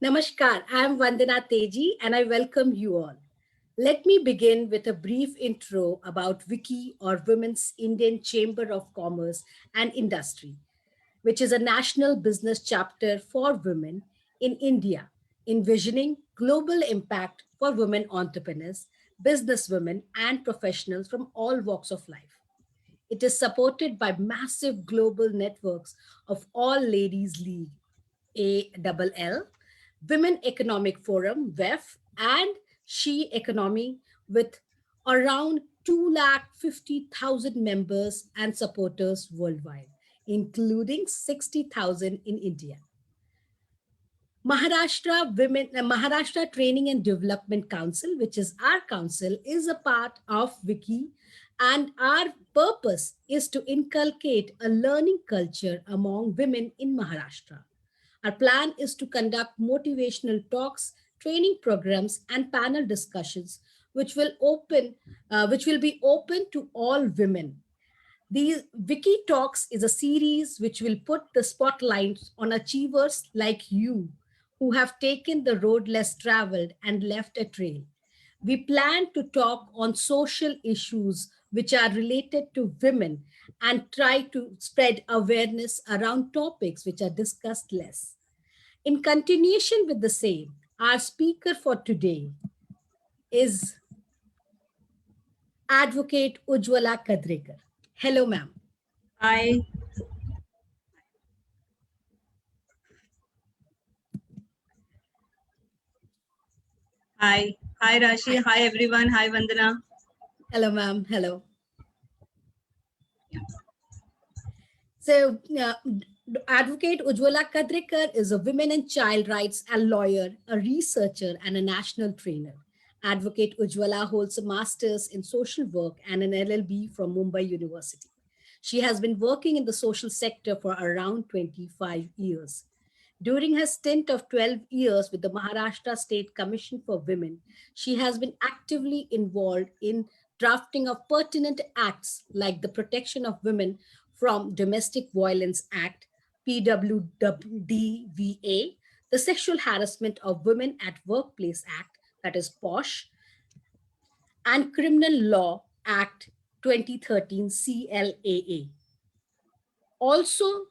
Namaskar, I am Vandana Teji and I welcome you all. Let me begin with a brief intro about WICI or Women's Indian Chamber of Commerce and Industry, which is a national business chapter for women in India, envisioning global impact for women entrepreneurs, businesswomen, and professionals from all walks of life. It is supported by massive global networks of All Ladies League, ALL, Women Economic Forum, WEF, and She Economy with around 250,000 members and supporters worldwide, including 60,000 in India. Maharashtra Training and Development Council, which is our council, is a part of WICI, and our purpose is to inculcate a learning culture among women in Maharashtra. Our plan is to conduct motivational talks, training programs, and panel discussions, which will be open to all women. The Wiki Talks is a series which will put the spotlight on achievers like you who have taken the road less traveled and left a trail. We plan to talk on social issues which are related to women and try to spread awareness around topics which are discussed less. In continuation with the same, our speaker for today is Advocate Ujwala Kadrekar. Hello, ma'am. Hi. Hi. Hi, Rashi. Hi, everyone. Hi, Vandana. Hello, ma'am. Hello. So, Advocate Ujwala Kadrekar is a women and child rights and lawyer, a researcher, and a national trainer. Advocate Ujwala holds a master's in social work and an LLB from Mumbai University. She has been working in the social sector for around 25 years. During her stint of 12 years with the Maharashtra State Commission for Women, she has been actively involved in drafting of pertinent acts like the Protection of Women from Domestic Violence Act, PWDVA, the Sexual Harassment of Women at Workplace Act, that is POSH, and Criminal Law Act 2013 CLAA, also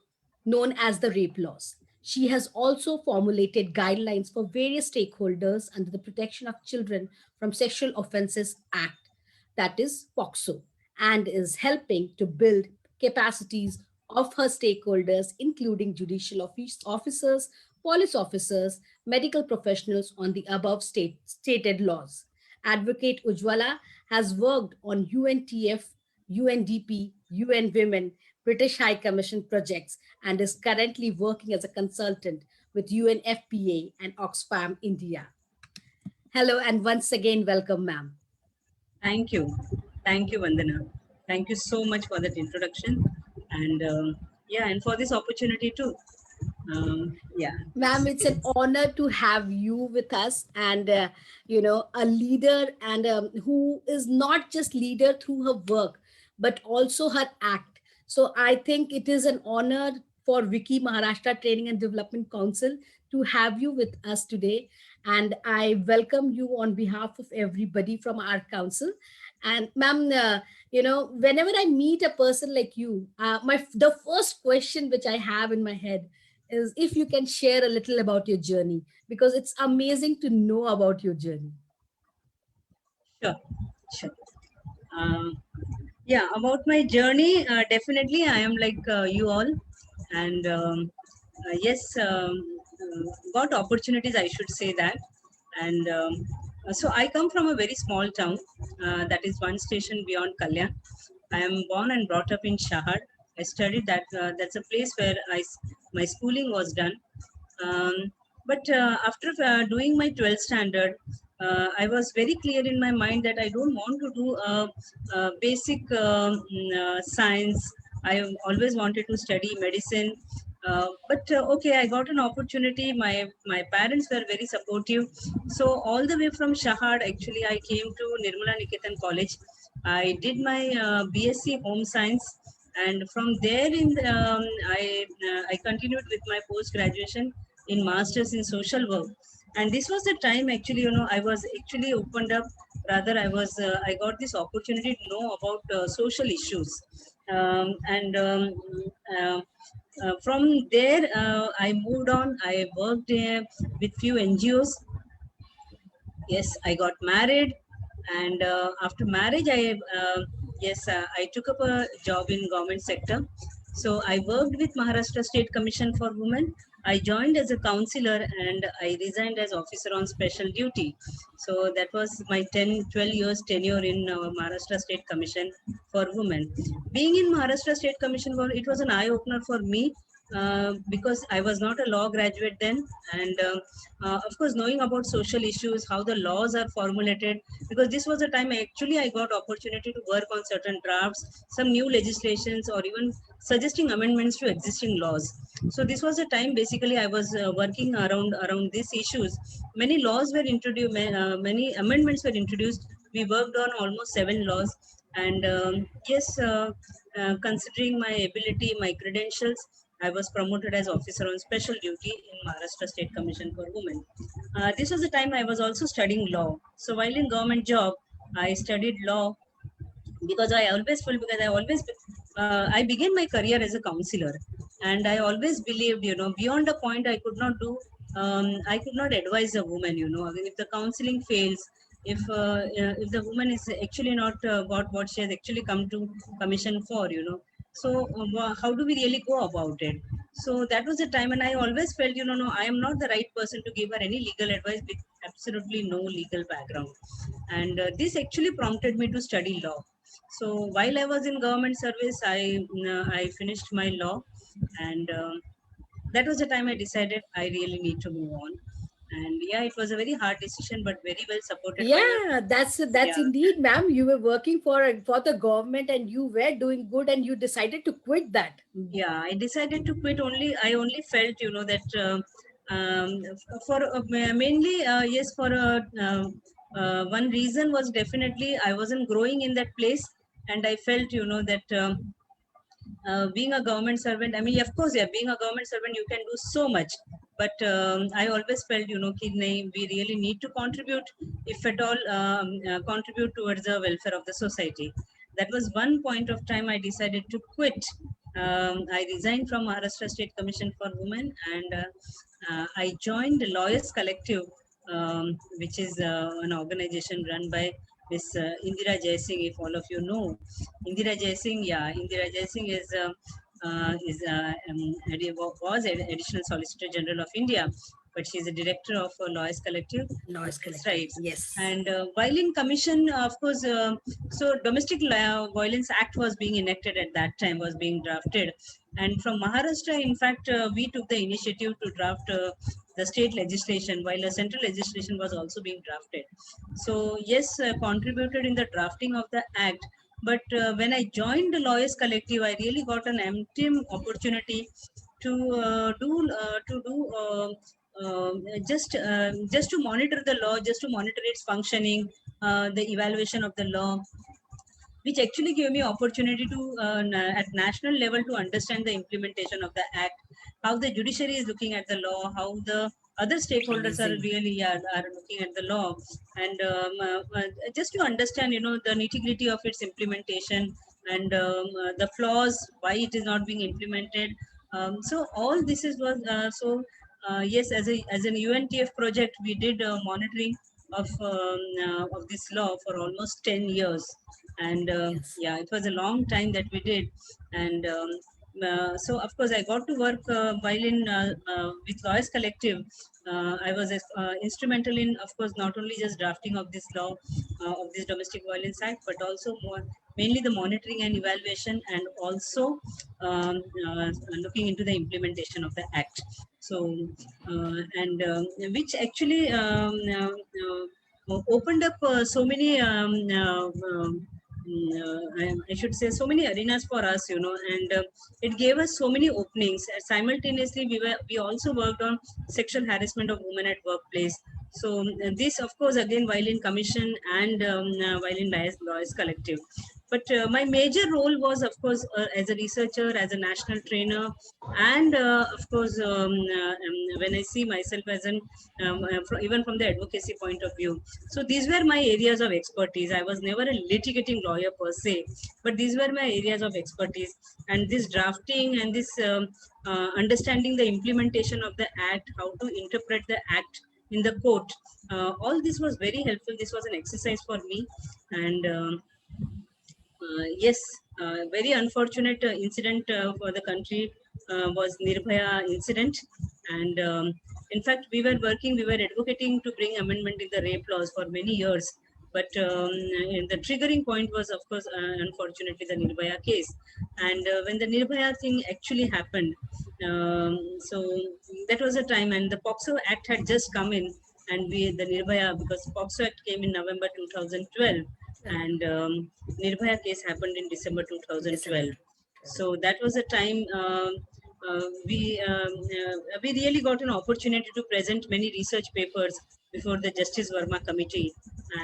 known as the rape laws. She has also formulated guidelines for various stakeholders under the Protection of Children from Sexual Offences Act, that is POXO, and is helping to build capacities of her stakeholders, including judicial officers, police officers, medical professionals on the above stated laws. Advocate Ujwala has worked on UNTF, UNDP, UN Women, British High Commission projects, and is currently working as a consultant with UNFPA and Oxfam India. Hello, and once again, welcome, ma'am. Thank you. Thank you, Vandana. Thank you so much for that introduction. And and for this opportunity too. Yeah. Ma'am, it's an honor to have you with us, and a leader, and who is not just leader through her work but also her act. So I think it is an honor for Wiki Maharashtra Training and Development Council to have you with us today, and I welcome you on behalf of everybody from our council. And ma'am, whenever I meet a person like you, the first question which I have in my head is if you can share a little about your journey, because it's amazing to know about your journey. Sure. Sure. Um, yeah, about my journey, definitely I am like you all. And yes, got opportunities, I should say that. And so I come from a very small town that is one station beyond Kalyan. I am born and brought up in Shahad. I studied that. That's a place where my schooling was done. But after doing my 12th standard, I was very clear in my mind that I don't want to do basic science. I always wanted to study medicine. But okay, I got an opportunity. My parents were very supportive. So all the way from Shahad, actually, I came to Nirmala Niketan College. I did my BSc Home Science, and from there I continued with my post graduation. in Masters in Social Work. And this was the time actually, I was actually opened up, rather I got this opportunity to know about social issues. And from there, I moved on. I worked with few NGOs. Yes, I got married, and after marriage I took up a job in government sector. So I worked with Maharashtra State Commission for Women. I joined as a counselor, and I resigned as officer on special duty. So that was my 10-12 years tenure in Maharashtra State Commission for Women. Being in Maharashtra State Commission for, it was an eye opener for me, because I was not a law graduate then. And of course, knowing about social issues, how the laws are formulated, because this was a time actually I got opportunity to work on certain drafts, some new legislations, or even suggesting amendments to existing laws. So this was a time basically I was working around these issues. Many laws were introduced, many amendments were introduced. We worked on almost 7 laws, and yes, considering my ability, my credentials, I was promoted as officer on special duty in Maharashtra State Commission for Women. This was the time I was also studying law. So while in government job, I studied law, because I always felt, because I began my career as a counselor, and I always believed, beyond a point I could not do. I could not advise a woman, if the counseling fails, if the woman is actually not got what she has actually come to commission for, so how do we really go about it? So that was the time, and I always felt, no, I am not the right person to give her any legal advice with absolutely no legal background. And this actually prompted me to study law. So while I was in government service, I finished my law, and that was the time I decided I really need to move on. And yeah, it was a very hard decision, but very well supported by my, Yeah, that's yeah. indeed, ma'am. You were working for the government and you were doing good, and you decided to quit that. Yeah, I decided to quit. I only felt, that for mainly, yes, for one reason was definitely I wasn't growing in that place, and I felt, that being a government servant, I mean, of course, yeah, being a government servant, you can do so much. But I always felt, कि नहीं, we really need to contribute, if at all, contribute towards the welfare of the society. That was one point of time I decided to quit. I resigned from Maharashtra State Commission for Women, and I joined Lawyers Collective, which is an organization run by Miss Indira Jaising, if all of you know. Indira Jaising, yeah, Indira Jaising was Additional Solicitor General of India, but she's a director of Lawyers Collective. Noise That's collective. right. Yes. And while in commission, of course, so Domestic Violence Act was being enacted at that time, was being drafted. And from Maharashtra, in fact, we took the initiative to draft the state legislation, while a central legislation was also being drafted. So yes, contributed in the drafting of the act. But when I joined the Lawyers Collective, I really got an empty opportunity to do just to monitor the law, just to monitor its functioning, the evaluation of the law, which actually gave me opportunity to at national level to understand the implementation of the act, how the judiciary is looking at the law, how the other stakeholders are Amazing. really are looking at the law, and just to understand, the nitty gritty of its implementation, and the flaws, why it is not being implemented. So all this is was yes, as an UNTF project, we did monitoring of this law for almost 10 years. And Yes. yeah, it was a long time that we did. And so of course I got to work while in with Lawyers Collective. I was instrumental in, of course, not only just drafting of this law, of this Domestic Violence Act, but also mainly the monitoring and evaluation, and also looking into the implementation of the act. So and which actually opened up so many I should say so many arenas for us, and it gave us so many openings. Simultaneously, we also worked on sexual harassment of women at workplace. So this, of course, again, while in commission, and while in Lawyers Collective. But my major role was, of course, as a researcher, as a national trainer, and of course, when I see myself as even from the advocacy point of view. So these were my areas of expertise. I was never a litigating lawyer per se, but these were my areas of expertise. And this drafting and this understanding the implementation of the act, how to interpret the act in the court, all this was very helpful. This was an exercise for me. And yes, very unfortunate incident for the country was Nirbhaya incident. And in fact, we were advocating to bring amendment in the rape laws for many years. But and the triggering point was, of course, unfortunately, the Nirbhaya case. And when the Nirbhaya thing actually happened, so that was a time, and the POXO Act had just come in, and the Nirbhaya, because POXO Act came in November 2012, and Nirbhaya case happened in December 2012. So that was a time we really got an opportunity to present many research papers before the Justice Verma committee,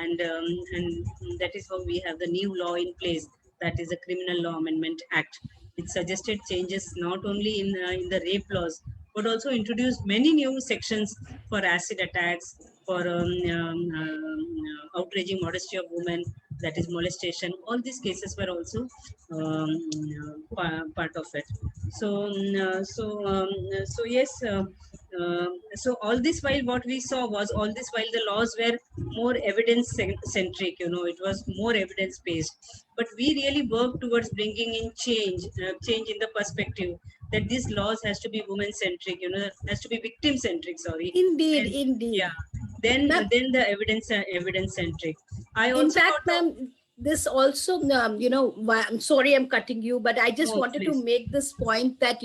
and that is how we have the new law in place, that is the Criminal Law Amendment Act. It suggested changes not only in the rape laws, but also introduced many new sections for acid attacks, for outraging modesty of women, that is molestation. All these cases were also part of it. So so yes, so all this while what we saw was, all this while the laws were more evidence centric, it was more evidence based, but we really worked towards bringing in change in the perspective that these laws has to be women centric, has to be victim centric, sorry. Indeed, And indeed. yeah, then Ma'am, the evidence centric. I in also fact, got the, ma'am, this also, I'm sorry I'm cutting you, but I just no, wanted to please. make this point that,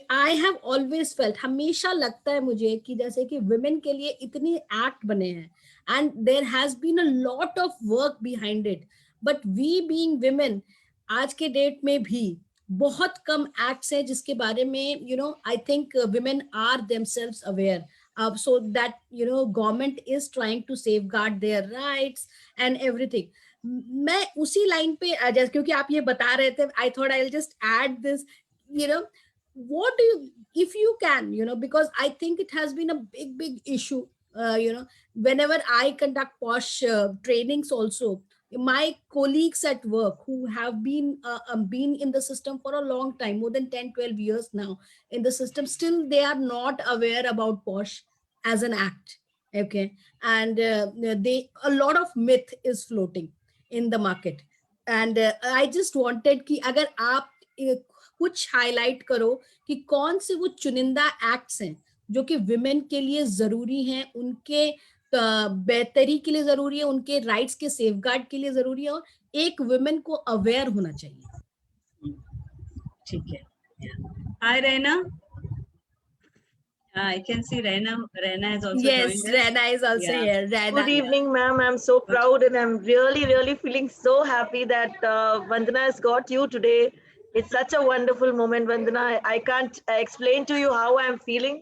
I have always felt, हमेशा लगता है मुझे कि जैसे कि women के लिए इतने act बने हैं, and there has been a lot of work behind it, but we being women, आज के date में भी बहुत कम acts हैं जिसके बारे में, I think women are themselves aware. So that government is trying to safeguard their rights and everything. मैं उसी लाइन पे जैसे क्योंकि आप ये बता रहे थे, I thought I'll just add this, you know what do you, if you can, because I think it has been a big issue, whenever I conduct posh trainings also, my colleagues at work who have been in the system for a long time, more than 10-12 years now in the system, still they are not aware about posh as an act. Okay. And a lot of myth is floating in the market. And I just wanted कि अगर आप कुछ highlight करो कि कौन से वो चुनिंदा एक्ट्स हैं जो कि विमेन के लिए जरूरी हैं, उनके बेहतरी के लिए जरूरी है, उनके राइट्स के सेफगार्ड के लिए जरूरी है, और एक विमेन को अवेयर होना चाहिए. ठीक है. Hi, Reina. I can see Reina has also Yes, joined us. Reina is also here. Reina. Good evening, ma'am. I'm so proud and I'm really feeling so happy that Vandana has got you today. It's such a wonderful moment, Vandana. I can't explain to you how I'm feeling.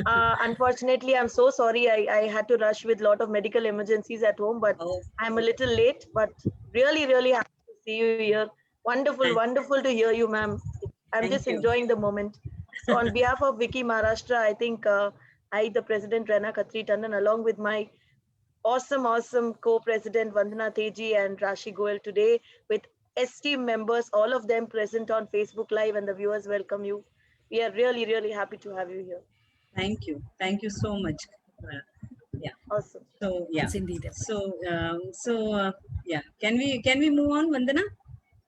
Unfortunately, I'm so sorry. I had to rush with a lot of medical emergencies at home, but I'm a little late, but really happy to see you here. Wonderful to hear you, ma'am. I'm just enjoying the moment. So on behalf of Wiki Maharashtra, I think I, the President Reina Khatri Tandon, along with my awesome co-president Vandana Teji and Rashi Goel today, with esteemed members, all of them present on Facebook Live, and the viewers welcome you. We are really happy to have you here. Thank you so much. Yeah. Awesome. So yeah. Yes, indeed. So yeah. Can we move on, Vandana?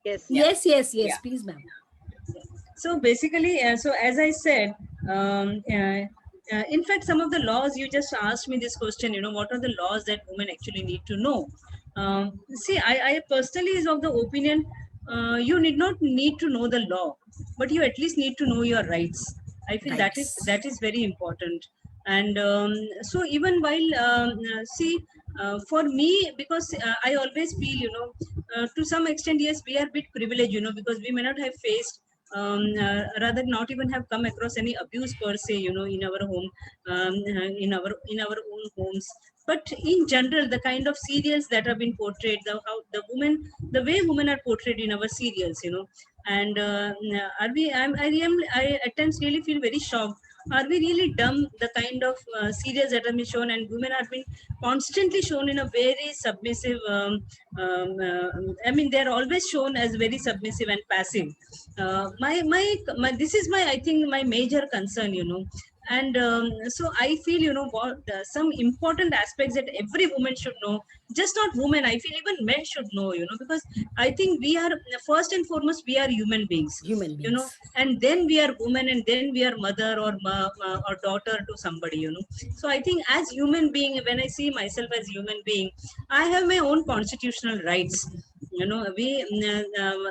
Yes. Yes. Yeah. Please, ma'am. So basically, so as I said, in fact, some of the laws, you just asked me this question, what are the laws that women actually need to know? See, I personally is of the opinion, you need to know the law, but you at least need to know your rights. I feel that is very important. And so even while, for me, because I always feel, to some extent, yes, we are a bit privileged, because we may not have faced, rather not even have come across any abuse per se, in our home, in our own homes. but in general, the kind of serials that have been portrayed, the way women are portrayed in our serials, and are we? I at times really feel very shocked. Are we really dumb? The kind of serials that have been shown, and women have been constantly shown in a very submissive. I mean, they're always shown as very submissive and passive. This is my, I think, my major concern, and so I feel, what some important aspects that every woman should know, just not women, I feel even men should know, because I think we are, first and foremost, we are human beings, Human beings. and then we are women, and then we are mother or daughter to somebody, so I think as human being, when I see myself as human being, I have my own constitutional rights, we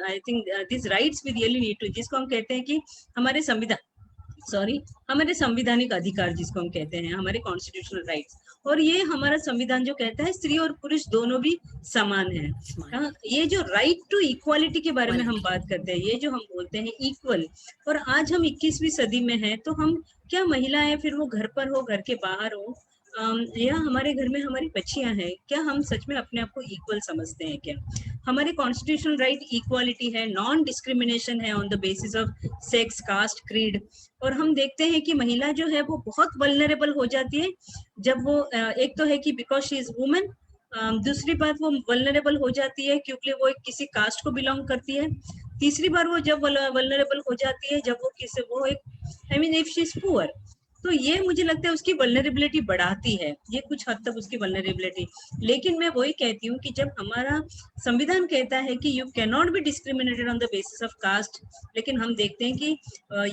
I think these rights we really need to, जिसको हम कहते हैं कि हमारे हमारे संविधानिक अधिकार, जिसको हम कहते हैं हमारे कॉन्स्टिट्यूशनल राइट्स, और ये हमारा संविधान जो कहता है स्त्री और पुरुष दोनों भी समान है। ये जो राइट टू इक्वालिटी के बारे में हम बात करते हैं, ये जो हम बोलते हैं इक्वल, और आज हम 21वीं सदी में हैं, तो हम क्या महिलाएं, फिर वो घर पर हो, घर के बाहर हो, या हमारे घर में हमारी बच्चियां हैं, क्या हम सच में अपने आप को इक्वल समझते हैं क्या? हमारे कॉन्स्टिट्यूशनल राइट इक्वालिटी है, नॉन डिस्क्रिमिनेशन है on the basis of sex, caste, creed, और हम देखते हैं कि महिला जो है वो बहुत वल्नरेबल हो जाती है जब वो एक तो है कि बिकॉज शी इज वुमेन, दूसरी बात वो वल्नरेबल हो जाती है क्योंकि वो किसी कास्ट को बिलोंग करती है, तीसरी बार वो जब वल्नरेबल हो जाती है जब वो एक, I mean if she is poor, तो ये मुझे लगता है उसकी वल्नरेबिलिटी बढ़ाती है, ये कुछ हद तक उसकी वल्नरेबिलिटी। लेकिन मैं वही कहती हूँ कि जब हमारा संविधान कहता है कि you can not be discriminated on the basis of caste, लेकिन हम देखते हैं कि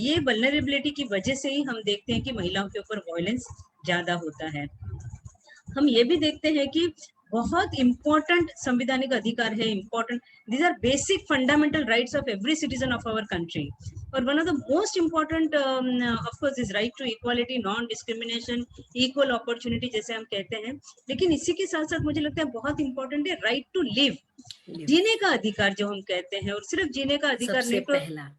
ये वल्नरेबिलिटी की वजह से ही हम देखते हैं कि महिलाओं के ऊपर वायलेंस ज्यादा होता है। हम ये भी देखते हैं कि बहुत इंपॉर्टेंट संवैधानिक अधिकार है, important, these are basic fundamental rights of every citizen of our country, और one of the most important of course is right to equality, non discrimination, equal opportunity जैसे हम कहते हैं, लेकिन इसी के साथ साथ मुझे लगता है बहुत इंपॉर्टेंट है राइट टू लिव, जीने का अधिकार जो हम कहते हैं, और सिर्फ जीने का अधिकार नहीं, तो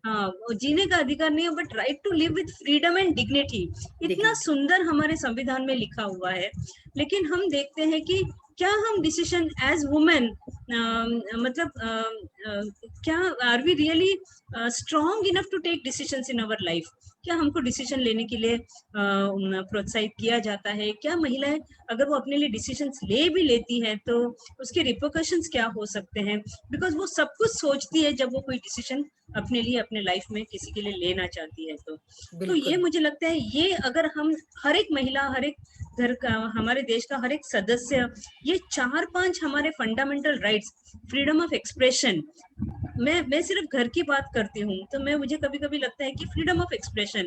हाँ, जीने का अधिकार नहीं है, but right to live with freedom and dignity, इतना सुंदर हमारे संविधान में लिखा हुआ है। लेकिन हम देखते हैं कि क्या हम डिसीजन एज वुमेन, मतलब क्या are we really strong enough to take decisions in our life? क्या हमको डिसीजन लेने के लिए प्रोत्साहित किया जाता है? क्या महिलाएं अगर वो अपने लिए डिसीजंस ले भी लेती है तो उसके रिपोर्कशंस क्या हो सकते हैं? बिकॉज वो सब कुछ सोचती है जब वो कोई डिसीजन अपने लिए, अपने लाइफ में किसी के लिए लेना चाहती है, तो ये मुझे लगता है, ये अगर हम हर एक महिला, हर एक घर का, हमारे देश का हर एक सदस्य, ये 4-5 हमारे fundamental rights, freedom of expression, मैं सिर्फ घर की बात करती हूँ, तो मुझे कभी कभी लगता है कि freedom of expression,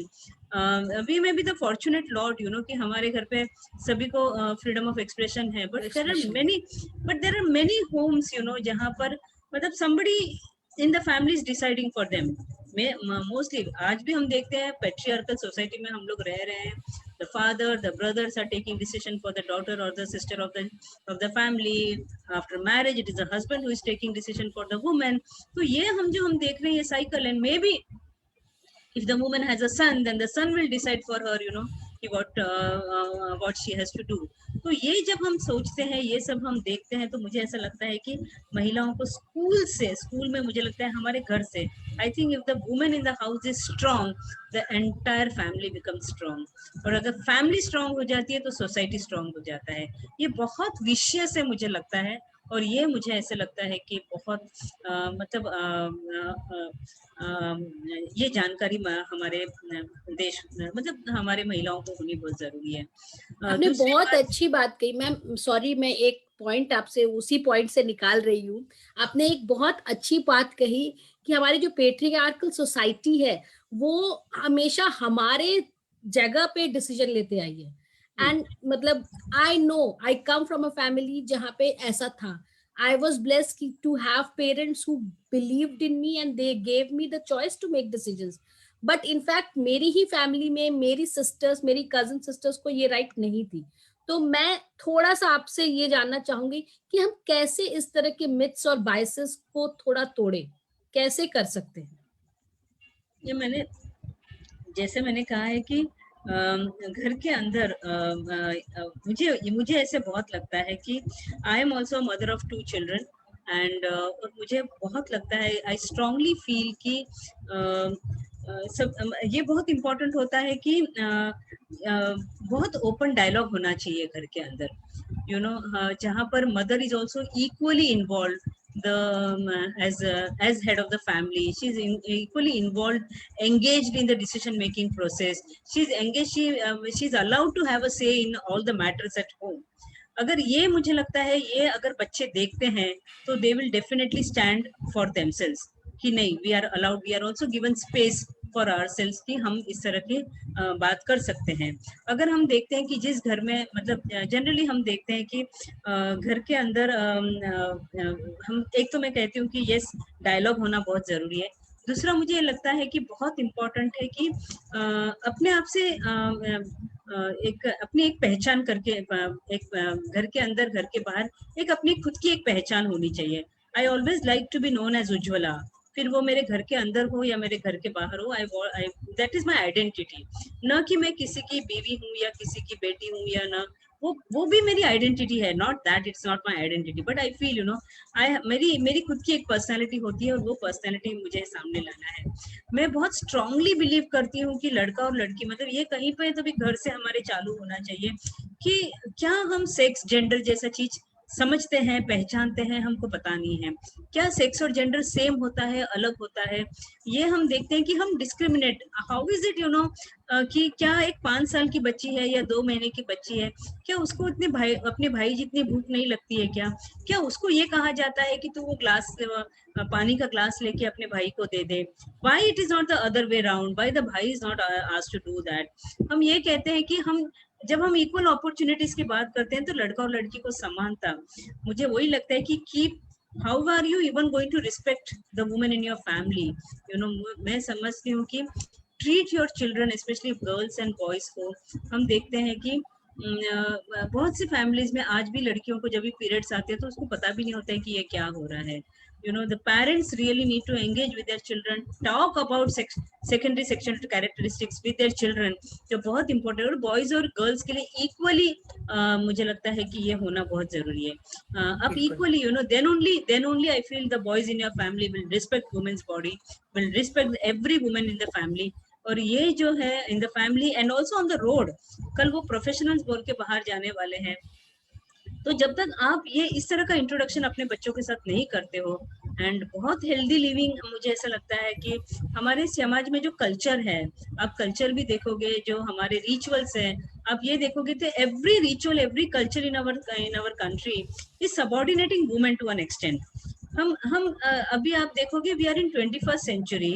we may be the fortunate lot, कि हमारे घर पे सभी को फ्रीडम ऑफ एक्सप्रेशन है, but there are many homes, जहाँ पर मतलब somebody in the family is deciding for them. Mostly आज भी हम देखते हैं पेट्रियार्कल सोसाइटी में हम लोग रह रहे हैं, the father, the brothers are taking decision for the daughter or the sister of the family. After marriage, it is the husband who is taking decision for the woman. तो ये हम देख रहे हैं ये cycle, and maybe if the woman has a son, then the son will decide for her, what she has to do. तो ये जब हम सोचते हैं, ये सब हम देखते हैं, तो मुझे ऐसा लगता है कि महिलाओं को स्कूल में मुझे लगता है हमारे घर से, I think if the women in the house is strong, the entire family become strong, और अगर फैमिली स्ट्रॉन्ग हो जाती है तो सोसाइटी स्ट्रॉन्ग हो जाता है। ये बहुत विशेष है मुझे लगता है, और ये मुझे ऐसे लगता है कि बहुत ये जानकारी हमारे देश, मतलब हमारे महिलाओं को होनी बहुत जरूरी है। आपने बहुत अच्छी बात कही मैम, सॉरी मैं एक पॉइंट आपसे उसी पॉइंट से निकाल रही हूँ। आपने एक बहुत अच्छी बात कही कि हमारी जो पेट्रियार्कल सोसाइटी है वो हमेशा हमारे जगह पे डिसीजन लेते आई है, एंड मतलब I know, I come from a family जहाँ पे ऐसा था। I was blessed to have parents who believed in me and they gave me the choice to make decisions. But in fact, मेरी ही family में मेरी sisters, मेरी cousin sisters को ये राइट नहीं थी। तो मैं थोड़ा सा आपसे ये जानना चाहूंगी कि हम कैसे इस तरह के मिथ्स और बायसेस को थोड़ा तोड़े, कैसे कर सकते हैं? ये जैसे मैंने कहा है कि घर के अंदर मुझे मुझे ऐसे बहुत लगता है कि I am also mother of 2 children and और मुझे बहुत लगता है, आई स्ट्रांगली फील कि ये बहुत इम्पोर्टेंट होता है कि बहुत ओपन डायलॉग होना चाहिए घर के अंदर, यू नो, जहाँ पर mother is also equally involve as head of the family. She's equally involved, engaged in the decision making process. She's engaged, she's allowed to have a say in all the matters at home. अगर ये मुझे लगता है, ये अगर बच्चे देखते हैं तो they will definitely stand for themselves कि नहीं, we are allowed, we are also given space for ourselves कि हम इस तरह की बात कर सकते हैं। अगर हम देखते हैं कि जिस घर में, मतलब जनरली हम देखते हैं कि घर के अंदर हम, एक तो मैं कहती हूँ कि यस, डायलॉग होना बहुत जरूरी है। दूसरा मुझे लगता है कि बहुत इम्पोर्टेंट है कि अपने आप से एक अपनी एक पहचान करके, एक घर के अंदर, घर के बाहर एक अपनी खुद की एक पहचान होनी चाहिए। I always like to be known as Ujjwala, फिर वो मेरे घर के अंदर हो या मेरे घर के बाहर हो, आई दैट इज माई आइडेंटिटी। न कि मैं किसी की बीवी हूँ या किसी की बेटी हूँ या ना, वो भी मेरी आइडेंटिटी है, not that it's not my identity, but I feel, you know, मेरी खुद की एक पर्सनैलिटी होती है और वो पर्सनैलिटी मुझे सामने लाना है। मैं बहुत स्ट्रांगली बिलीव करती हूँ कि लड़का और लड़की, मतलब ये कहीं पे तो भी घर से हमारे चालू होना चाहिए कि क्या हम सेक्स जेंडर जैसा चीज समझते हैं, पहचानते हैं, हमको पता नहीं है। क्या सेक्स और जेंडर सेम होता है, अलग होता है, ये हम देखते हैं कि हम discriminate, how is it, you know, कि क्या एक 5 साल की बच्ची है या 2 महीने की बच्ची है, क्या उसको इतने अपने भाई जितनी भूख नहीं लगती है क्या? क्या उसको ये कहा जाता है कि तू वो ग्लास, पानी का ग्लास लेके अपने भाई को दे दे? Why it is not the other way around? Why the भाई is not asked to do that? हम ये कहते हैं कि हम, जब हम इक्वल अपॉर्चुनिटीज की बात करते हैं तो लड़का और लड़की को समानता, मुझे वही लगता है कि keep, how are you even going to respect the woman in your family? You know, मैं समझती हूँ कि treat your children, especially girls and boys को, हम देखते हैं कि बहुत सी फैमिलीज में आज भी लड़कियों को जब भी पीरियड्स आते हैं तो उसको पता भी नहीं होता है कि ये क्या हो रहा है। You know, the parents really need to engage with their children, talk about secondary sexual characteristics with their children, जो बहुत important है। और बॉयज और गर्ल्स के लिए इक्वली मुझे लगता है कि ये होना बहुत जरूरी है। अब equally, you know, then only I feel the boys in your family will respect women's body, will respect every woman in the family। और ये जो है in the family and also on the road, कल वो professionals बोल के बाहर जाने वाले हैं, तो जब तक आप ये इस तरह का इंट्रोडक्शन अपने बच्चों के साथ नहीं करते हो, एंड बहुत हेल्दी लिविंग, मुझे ऐसा लगता है कि हमारे समाज में जो कल्चर है, आप कल्चर भी देखोगे, जो हमारे रिचुअल्स हैं, आप ये देखोगे तो every ritual, every culture in our country is subordinating women to an extent. हम अभी आप देखोगे we are in 21st century.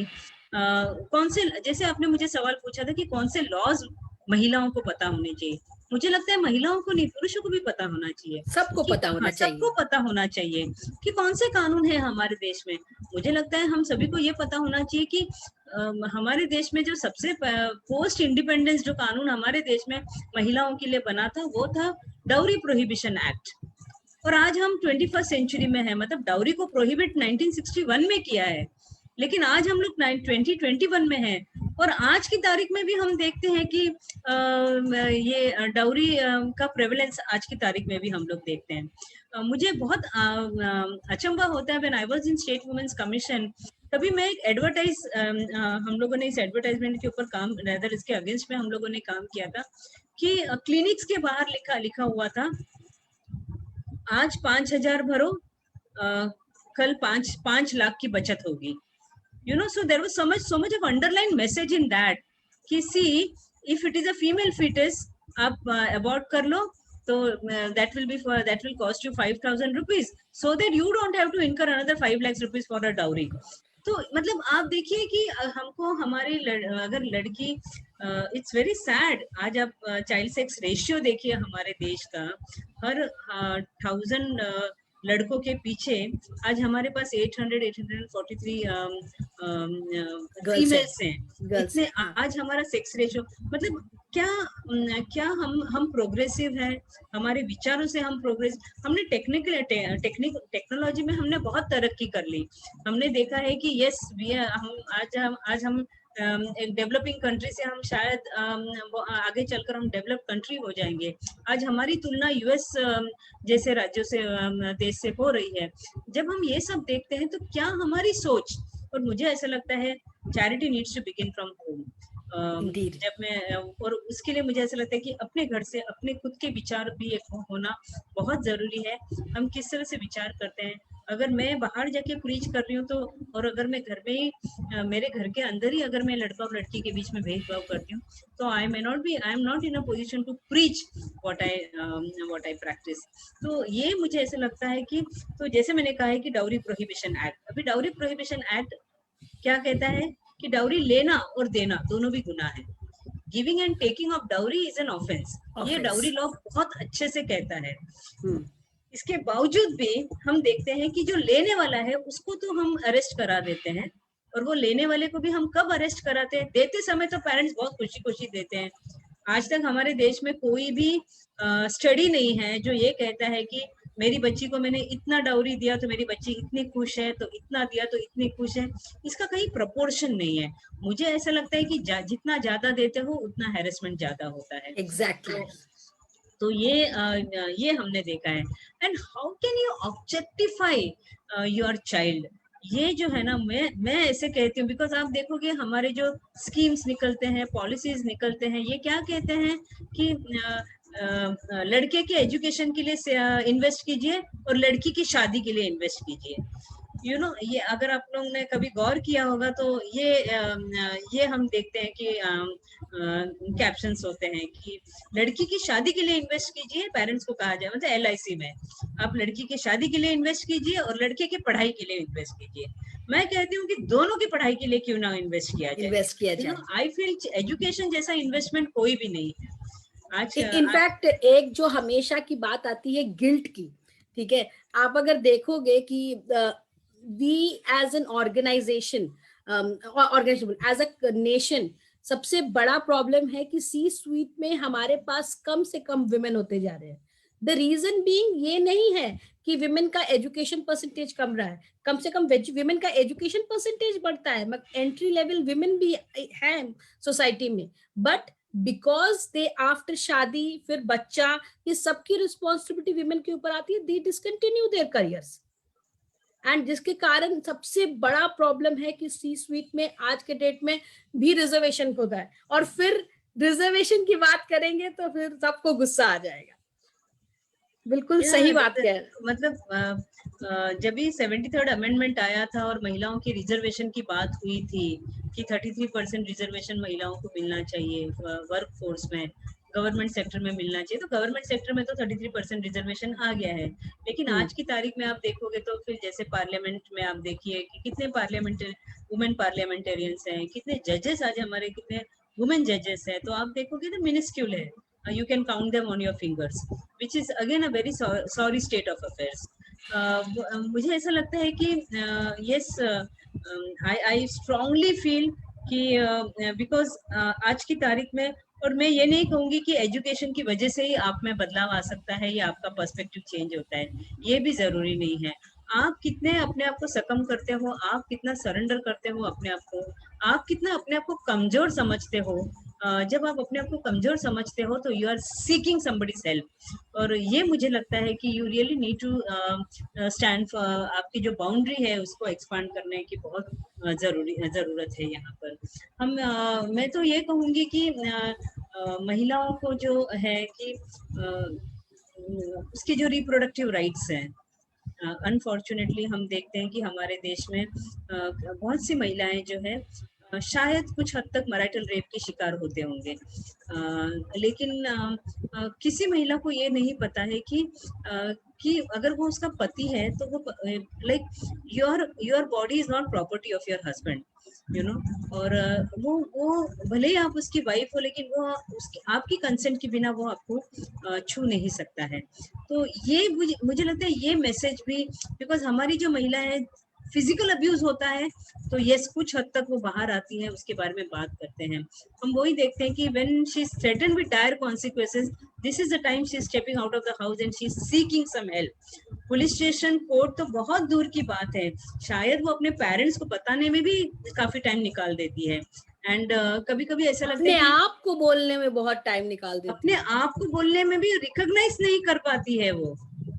कौन से, जैसे आपने मुझे सवाल पूछा था कि कौन से लॉज महिलाओं को पता होने चाहिए, मुझे लगता है महिलाओं को नहीं, पुरुषों को भी पता होना चाहिए, सबको पता होना चाहिए, सबको पता होना चाहिए कि कौन से कानून है हमारे देश में। मुझे लगता है हम सभी को ये पता होना चाहिए कि हमारे देश में जो सबसे पोस्ट इंडिपेंडेंस जो कानून हमारे देश में महिलाओं के लिए बना था वो था डाउरी प्रोहिबिशन एक्ट। और आज हम 21st सेंचुरी में है, मतलब डाउरी को प्रोहिबिट 1961 में किया है, लेकिन आज हम लोग 2021 में हैं, और आज की तारीख में भी हम देखते हैं कि ये डाउरी का प्रेवलेंस आज की तारीख में भी हम लोग देखते हैं। मुझे बहुत अचंभा होता है, when I was in state women's commission, तभी मैं एक एडवर्टाइज, हम लोगों ने इस एडवर्टाइजमेंट के ऊपर काम, रेदर इसके अगेंस्ट में हम लोगों ने काम किया था कि क्लिनिक्स के बाहर लिखा हुआ था, आज 5,000 भरो, कल 5 लाख की बचत होगी। You know, so there was so much of underlying message in that कि see, if it is a female fetus, आप abort कर लो तो that will cost you 5,000 rupees, so that you don't have to incur another 5 lakhs rupees for a dowry। तो मतलब आप देखिए कि हमको हमारे अगर लड़की, इट्स वेरी सैड, आज आप चाइल्ड सेक्स रेशियो देखिए हमारे देश का, हर 1000 लड़कों के पीछे आज हमारे पास 843 फीमेल्स हैं। इतने आज हमारा सेक्स रेशियो, मतलब क्या हम प्रोग्रेसिव हैं, हमारे विचारों से हम हमने टेक्नोलॉजी में हमने बहुत तरक्की कर ली। हमने देखा है कि यस, आज हम एक डेवलपिंग कंट्री से हम शायद आगे चलकर हम डेवलप कंट्री हो जाएंगे। आज हमारी तुलना यूएस जैसे राज्यों से देश से हो रही है। जब हम ये सब देखते हैं तो क्या हमारी सोच, और मुझे ऐसा लगता है charity needs to begin from home. Indeed. जब मैं और उसके लिए मुझे ऐसा लगता है कि अपने घर से अपने खुद के विचार भी एक होना बहुत जरूरी है। हम किस तरह से विचार करते हैं, अगर मैं बाहर जाके प्रीच कर रही हूँ तो, और अगर मैं घर में ही मेरे घर के अंदर ही अगर मैं लड़का और लड़की के बीच में भेदभाव करती हूँ तो I am not in a position to preach what I practise. तो ये मुझे ऐसा लगता है कि, तो जैसे मैंने कहा है कि डाउरी प्रोहिबिशन एक्ट, अभी डाउरी प्रोहिबिशन एक्ट क्या कहता है कि डाउरी लेना और देना दोनों भी गुनाह है। Giving and taking of dowry is an offence, ये डाउरी लॉ बहुत अच्छे से कहता है। इसके बावजूद भी हम देखते हैं कि जो लेने वाला है उसको तो हम अरेस्ट करा देते हैं, और वो लेने वाले को भी हम कब अरेस्ट कराते हैं? देते समय तो पेरेंट्स बहुत खुशी खुशी देते हैं। आज तक हमारे देश में कोई भी स्टडी नहीं है जो ये कहता है कि मेरी बच्ची को मैंने इतना डाउरी दिया तो मेरी बच्ची इतनी खुश है, तो इतना दिया तो इतनी खुश है। इसका कहीं प्रपोर्शन नहीं है। मुझे ऐसा लगता है कि जितना ज्यादा देते हो उतना हैरेसमेंट ज्यादा होता है। Exactly. तो ये हमने देखा है। And how can you objectify your child, ये जो है ना, मैं ऐसे कहती हूँ, बिकॉज आप देखोगे हमारे जो स्कीम्स निकलते हैं, पॉलिसीज निकलते हैं, ये क्या कहते हैं कि लड़के के एजुकेशन के लिए इन्वेस्ट कीजिए और लड़की की शादी के लिए इन्वेस्ट कीजिए। यू नो, ये अगर आप लोगों ने कभी गौर किया होगा तो ये हम देखते हैं कि कैप्शंस होते हैं कि लड़की की शादी के लिए इन्वेस्ट कीजिए, पेरेंट्स को कहा जाए, मतलब LIC में आप लड़की की शादी के लिए इन्वेस्ट कीजिए और लड़के की पढ़ाई के लिए इन्वेस्ट कीजिए। मैं कहती हूँ कि दोनों की पढ़ाई के लिए क्यों ना इन्वेस्ट किया जाए। आई फील एजुकेशन जैसा इन्वेस्टमेंट कोई भी नहीं है आज। इनफैक्ट एक जो हमेशा की बात आती है गिल्ट की, ठीक है, आप अगर देखोगे कि we as an organization, as a nation, सबसे बड़ा प्रॉब्लम है कि सी स्वीट में हमारे पास कम से कम विमेन होते जा रहे हैं। द रीजन बीइंग ये नहीं है कि विमेन का एजुकेशन परसेंटेज कम रहा है, कम से कम विमेन का एजुकेशन परसेंटेज बढ़ता है, एंट्री लेवल विमेन भी है सोसाइटी में, बट बिकॉज दे आफ्टर शादी फिर बच्चा, ये सबकी रिस्पॉन्सिबिलिटी विमेन के ऊपर आती है, दे डिसकंटिन्यू देयर करियर्स। एंड जिसके कारण सबसे बड़ा प्रॉब्लम है कि सी स्वीट में आज के डेट में भी रिजर्वेशन होता है, और फिर रिजर्वेशन की बात करेंगे तो फिर सबको गुस्सा आ जाएगा। बिल्कुल सही बात है। मतलब जब भी 73rd अमेंडमेंट आया था और महिलाओं की रिजर्वेशन की बात हुई थी कि 33% रिजर्वेशन महिलाओं को मिलना चाहिए वर्क फोर्स में, गवर्नमेंट सेक्टर में मिलना चाहिए, तो गवर्नमेंट सेक्टर में तो 33% रिजर्वेशन आ गया है। लेकिन आज की तारीख में आप देखोगे तो फिर जैसे पार्लियामेंट में आप देखिए कि कितने वुमेन पार्लियामेंटेरियंस हैं, कितने जजेस आज हमारे, कितने वुमेन जजेस हैं, तो आप देखोगे तो मिनिस्क्यूल है। You can count them on your fingers, which is again a very sorry state of affairs. मुझे ऐसा लगता है कि yes, I strongly feel कि because आज की तारीख में, और मैं ये नहीं कहूंगी कि एजुकेशन की वजह से ही आप में बदलाव आ सकता है या आपका पर्सपेक्टिव चेंज होता है, ये भी जरूरी नहीं है। आप कितने अपने आप को सकम करते हो, आप कितना सरेंडर करते हो अपने आप को, आप कितना अपने आप को कमजोर समझते हो। जब आप अपने आप को कमजोर समझते हो तो you are seeking somebody's help, और ये मुझे लगता है कि you really need to stand for, आपकी जो बाउंड्री है उसको एक्सपांड करने की बहुत जरूरत है यहाँ पर। मैं तो ये कहूंगी कि महिलाओं को जो है कि उसके जो रिप्रोडक्टिव राइट्स हैं, अनफॉर्चुनेटली हम देखते हैं कि हमारे देश में बहुत सी महिलाएं जो है शायद कुछ हद तक मैरिटल रेप के शिकार होते होंगे, लेकिन किसी महिला को ये नहीं पता है कि अगर वो उसका पति है तो वो like your body is not property of your husband, you know, और वो भले ही आप उसकी वाइफ हो, लेकिन वो आपकी कंसेंट के बिना वो आपको छू नहीं सकता है। तो ये मुझे लगता है ये मैसेज भी, बिकॉज हमारी जो महिला है फिजिकल अब्यूज होता है तो यस कुछ हद तक वो बाहर आती है, उसके बारे में बात करते हैं। हम वही देखते हैं कि when she is threatened with dire consequences, this is the time she is stepping out of the house and she is seeking some help. Police station, court तो बहुत दूर की बात है, शायद वो अपने पेरेंट्स को बताने में भी काफी टाइम निकाल देती है। एंड कभी कभी ऐसा लगता अपने है कि आप को बोलने में बहुत टाइम निकाल देती अपने है। आप को बोलने में भी रिकॉग्नाइज नहीं कर पाती है वो,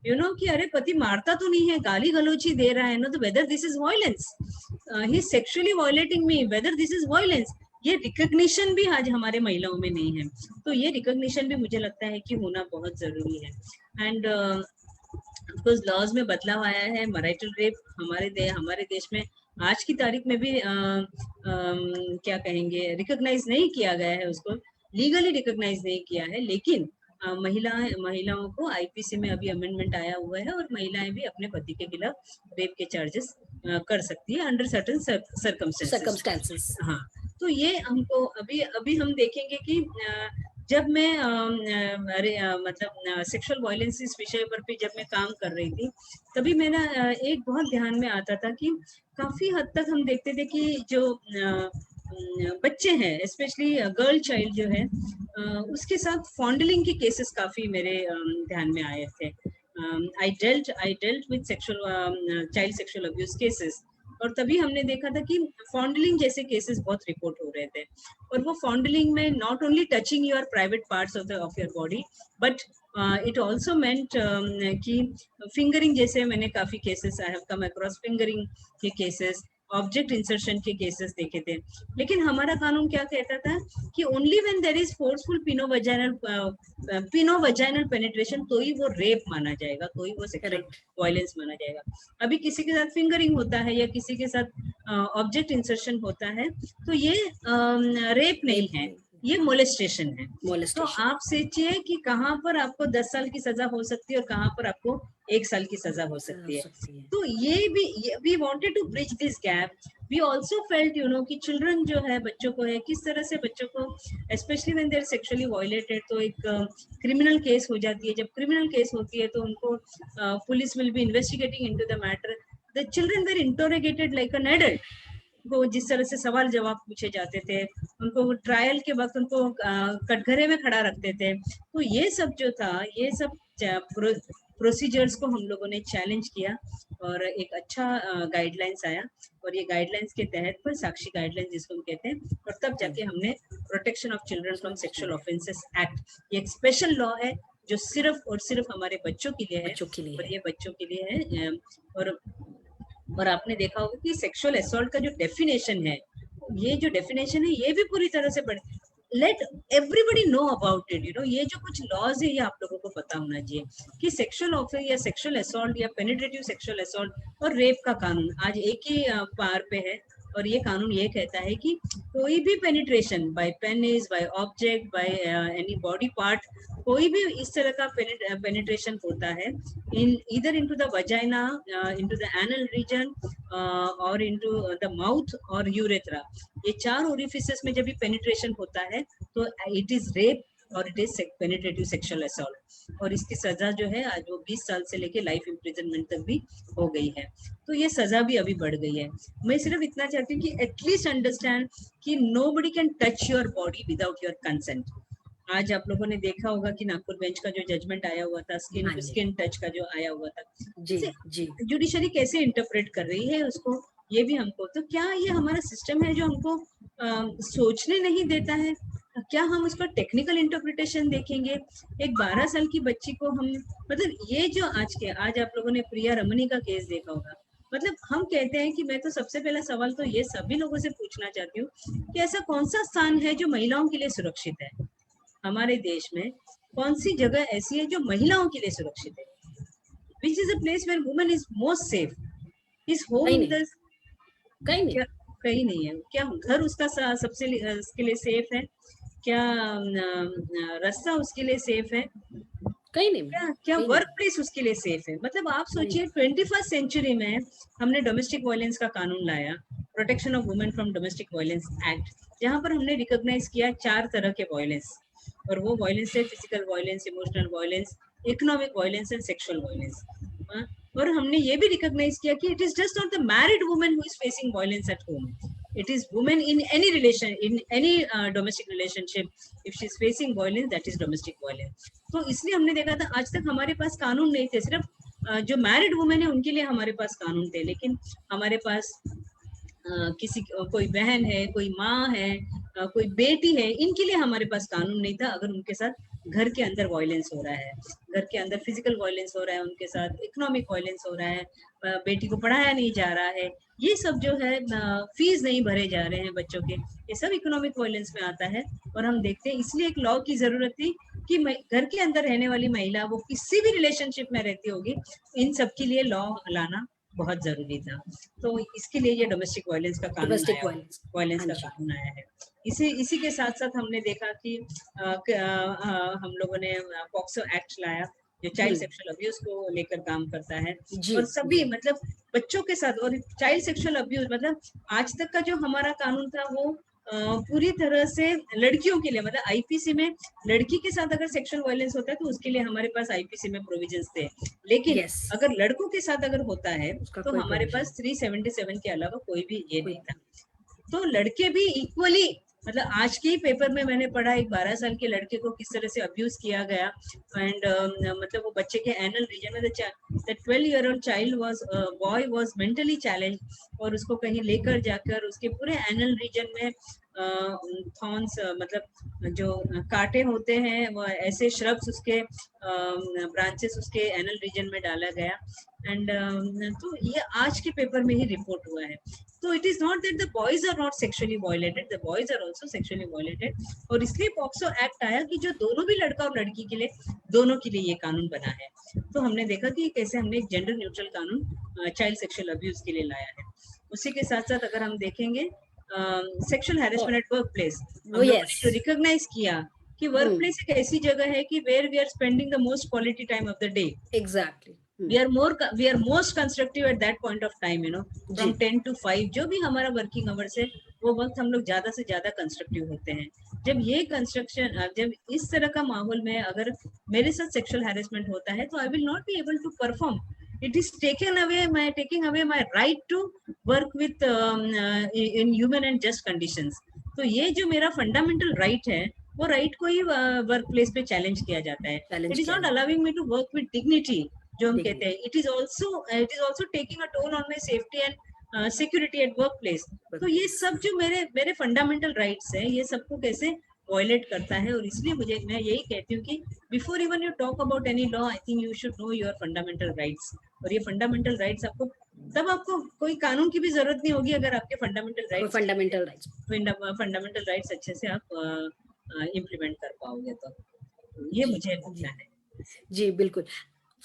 कि अरे पति मारता तो नहीं है, गाली गलौची दे रहा है ना, तो whether this is violence, he sexually violating me, whether this is violence, ये रिकॉग्निशन भी आज हमारे महिलाओं में नहीं है। तो ये रिकॉग्निशन भी मुझे लगता है कि होना बहुत जरूरी है। एंड कुछ लॉज में बदलाव आया है। मैरिटल रेप हमारे देश में आज की तारीख में भी क्या कहेंगे, रिकॉग्नाइज नहीं किया गया है, उसको लीगली रिकॉग्नाइज नहीं किया है, लेकिन महिलाओं को आईपीसी में अभी अमेंडमेंट आया हुआ है और महिलाएं भी अपने पति के खिलाफ रेप के चार्जेस कर सकती है अंडर सर्टेन सर्कमस्टेंसेस। हाँ, तो ये हमको अभी हम देखेंगे कि जब मैं मतलब सेक्सुअल वायलेंस इस विषय पर भी जब मैं काम कर रही थी, तभी मेरा एक बहुत ध्यान में आता था कि काफी हद तक हम देखते थे कि जो बच्चे हैं, स्पेशली गर्ल चाइल्ड जो है, उसके साथ फॉन्डलिंग के केसेस काफी मेरे ध्यान में आए थे। I dealt with sexual child sexual abuse cases, और तभी हमने देखा था कि फॉन्डलिंग जैसे केसेस बहुत रिपोर्ट हो रहे थे। और वो फॉन्डलिंग में not only touching your private parts of your body, but it also meant कि फिंगरिंग जैसे मैंने काफी cases I have come across, fingering के केसेस, ऑब्जेक्ट इंसर्शन के केसेस देखे थे। लेकिन हमारा कानून क्या कहता था कि only when there is forceful penovaginal penetration तो ही वो रेप माना जाएगा, तो ही वो सेक्सुअल वायलेंस माना जाएगा। अभी किसी के साथ फिंगरिंग होता है या किसी के साथ ऑब्जेक्ट इंसर्शन होता है तो ये रेप नहीं है, ये मोलेस्टेशन है। तो आप सोचिए कि कहाँ पर आपको 10 साल की सजा हो सकती है और कहाँ पर आपको 1 साल की सजा हो सकती है। तो ये भी we wanted to bridge this gap. We also felt कि चिल्ड्रन जो है, बच्चों को है, किस तरह से बच्चों को specially when they are sexually violated, तो एक क्रिमिनल केस हो जाती है। जब क्रिमिनल केस होती है तो उनको police will be investigating into the matter, the children were interrogated like an adult. वो जिस तरह से सवाल जवाब पूछे जाते थे, उनको ट्रायल के वक्त उनको कटघरे में खड़ा रखते थे। तो ये सब जो था, ये सब प्रोसीजर्स को हम लोगों ने चैलेंज किया और एक अच्छा गाइडलाइंस आया, और ये गाइडलाइंस के तहत पर साक्षी गाइडलाइंस जिसको हम कहते हैं, और तब जाके हमने protection of children from sexual offences act, ये एक स्पेशल लॉ है जो सिर्फ और सिर्फ हमारे बच्चों के लिए है, और ये बच्चों के लिए है। और आपने देखा होगा कि सेक्सुअल असॉल्ट का जो डेफिनेशन है, ये जो डेफिनेशन है ये भी पूरी तरह से let everybody know about it. ये जो कुछ लॉज है ये आप लोगों को पता होना चाहिए कि सेक्सुअल ऑफेंस या सेक्सुअल असॉल्ट या पेनिट्रेटिव सेक्सुअल असॉल्ट और रेप का कानून आज एक ही पार पे है। और ये कानून ये कहता है कि कोई भी penetration by penis, by object, by any body part, कोई भी इस तरह का पेनिट्रेशन होता है in either into the vagina, into the anal region और इनटू द माउथ और यूरेथ्रा, ये 4 ओरिफिसेस में जब भी पेनिट्रेशन होता है तो इट इज रेप और it is penetrative sexual assault. और इसकी सजा जो है आज वो 20 साल से लेके लाइफ इम्प्रिजनमेंट तक भी हो गई है। तो ये सजा भी अभी बढ़ गई है। मैं सिर्फ इतना चाहती हूँ कि एटलीस्ट अंडरस्टैंड कि nobody can touch your body without your consent. आज आप लोगों ने देखा होगा कि नागपुर बेंच का जो जजमेंट आया हुआ था, स्किन टू स्किन टच का जो आया हुआ था, जुडिशरी कैसे इंटरप्रेट कर रही है उसको, ये भी हमको, तो क्या ये हमारा सिस्टम है जो हमको सोचने नहीं देता है? क्या हम उसका टेक्निकल इंटरप्रिटेशन देखेंगे? एक 12 साल की बच्ची को हम, मतलब ये जो आज आप लोगों ने प्रिया रमनी का केस देखा होगा, मतलब हम कहते हैं कि मैं तो सबसे पहला सवाल तो ये सभी लोगों से पूछना चाहती हूँ कि ऐसा कौन सा स्थान है जो महिलाओं के लिए सुरक्षित है? हमारे देश में कौन सी जगह ऐसी है जो महिलाओं के लिए सुरक्षित है? Which is a place where woman is most safe? Is home कहीं नहीं है। क्या घर उसका सबसे उसके लिए सेफ है? क्या रास्ता उसके लिए सेफ है? कहीं नहीं। क्या वर्क प्लेस उसके लिए सेफ है? मतलब आप सोचिए 21st सेंचुरी में हमने डोमेस्टिक वायलेंस का कानून लाया, protection of women from domestic violence act, जहां पर हमने रिकॉग्नाइज किया 4 तरह के वायलेंस, और वो वायलेंस है physical violence, emotional violence, economic violence and sexual violence. और हमने ये भी रिकॉग्नाइज किया कि it is just not the married women who is facing violence at home, it is women in any relation, in any domestic relationship, if she is facing violence, that is domestic violence. तो इसलिए हमने देखा था आज तक हमारे पास कानून नहीं थे, सिर्फ जो मैरिड वुमेन है उनके लिए हमारे पास कानून थे, लेकिन हमारे पास कोई बहन है, कोई माँ है, कोई बेटी है, इनके लिए हमारे पास कानून नहीं था। अगर उनके साथ घर के अंदर वायलेंस हो रहा है, घर के अंदर फिजिकल वायलेंस हो रहा है, उनके साथ इकोनॉमिक वायलेंस हो रहा है, बेटी को पढ़ाया नहीं जा रहा है, ये सब जो है फीस नहीं भरे जा रहे हैं बच्चों के, ये सब इकोनॉमिक वायलेंस में आता है। और हम देखते हैं इसलिए एक लॉ की जरूरत थी कि घर के अंदर रहने वाली महिला, वो किसी भी रिलेशनशिप में रहती होगी, इन सब के लिए लॉ लाना बहुत जरूरी था। तो इसके लिए ये डोमेस्टिक वायलेंस का कानून डोमेस्टिक आया, वायलेंस का कानून आया है। इसी के साथ साथ हमने देखा कि हम लोगों ने पॉक्सो एक्ट लाया, जो चाइल्ड सेक्सुअल अब्यूज को लेकर काम करता है। और सभी मतलब बच्चों के साथ, और चाइल्ड सेक्सुअल अब्यूज मतलब आज तक का जो हमारा कानून था वो पूरी तरह से लड़कियों के लिए, मतलब आईपीसी में लड़की के साथ अगर सेक्सुअल वायलेंस होता है तो उसके लिए हमारे पास आईपीसी में प्रोविजंस थे, लेकिन अगर लड़कों के साथ अगर होता है तो हमारे पास 377 के अलावा कोई भी ये नहीं था। तो लड़के भी इक्वली, मतलब आज के ही पेपर में मैंने पढ़ा एक 12 साल के लड़के को किस तरह से अब्यूज किया गया, एंड मतलब वो बच्चे के एनल रीजन में the 12-year-old child was boy was mentally challenge, और उसको कहीं लेकर जाकर उसके पूरे एनल रीजन में थॉर्न्स, मतलब जो कांटे होते हैं वो ऐसे श्रब्स उसके ब्रांचेस उसके एनल रीजन में डाला गया। एंड तो ये आज के पेपर में ही रिपोर्ट हुआ है। तो it is not that the boys are not sexually violated, the boys are also sexually violated. और इसलिए पॉक्सो एक्ट आया कि जो दोनों भी लड़का और लड़की के लिए, दोनों के लिए ये कानून बना है। तो हमने देखा कि कैसे हमने एक जेंडर न्यूट्रल कानून चाइल्ड सेक्सुअल अब्यूज के लिए लाया है। उसी के साथ साथ अगर हम देखेंगे sexual harassment eight work place, हम लोगों ने जो रिकॉग्नाइज किया कि वर्क प्लेस एक ऐसी जगह है कि where we are spending the most quality time of the day. Exactly, we are most constructive at that point of time, you know, from 10 to 5 जो भी हमारा वर्किंग आवर्स है, वो वक्त हम लोग ज्यादा से ज्यादा कंस्ट्रक्टिव होते हैं। जब ये कंस्ट्रक्शन, जब इस तरह का माहौल में अगर मेरे साथ सेक्सुअल हैरेसमेंट होता है तो I will not be able to perform, it is taking away my right to work with in human and just conditions. तो ये जो मेरा फंडामेंटल राइट है, वो राइट को ही वर्क प्लेस पे चैलेंज किया जाता है। It is not allowing me to work with dignity, जो हम कहते हैं, it is also taking a toll on my safety and security at work place. तो ये सब जो मेरे फंडामेंटल राइट्स है, ये सबको कैसे वायलेट करता है। और इसलिए मैं यही कहती हूँ कि before even you talk about any law, I think you should know your fundamental rights. और ये फंडामेंटल राइट्स आपको कोई कानून की भी जरूरत नहीं होगी अगर आपके फंडामेंटल राइट्स अच्छे से आप इम्प्लीमेंट कर पाओगे। तो ये मुझे लगता है। जी बिल्कुल।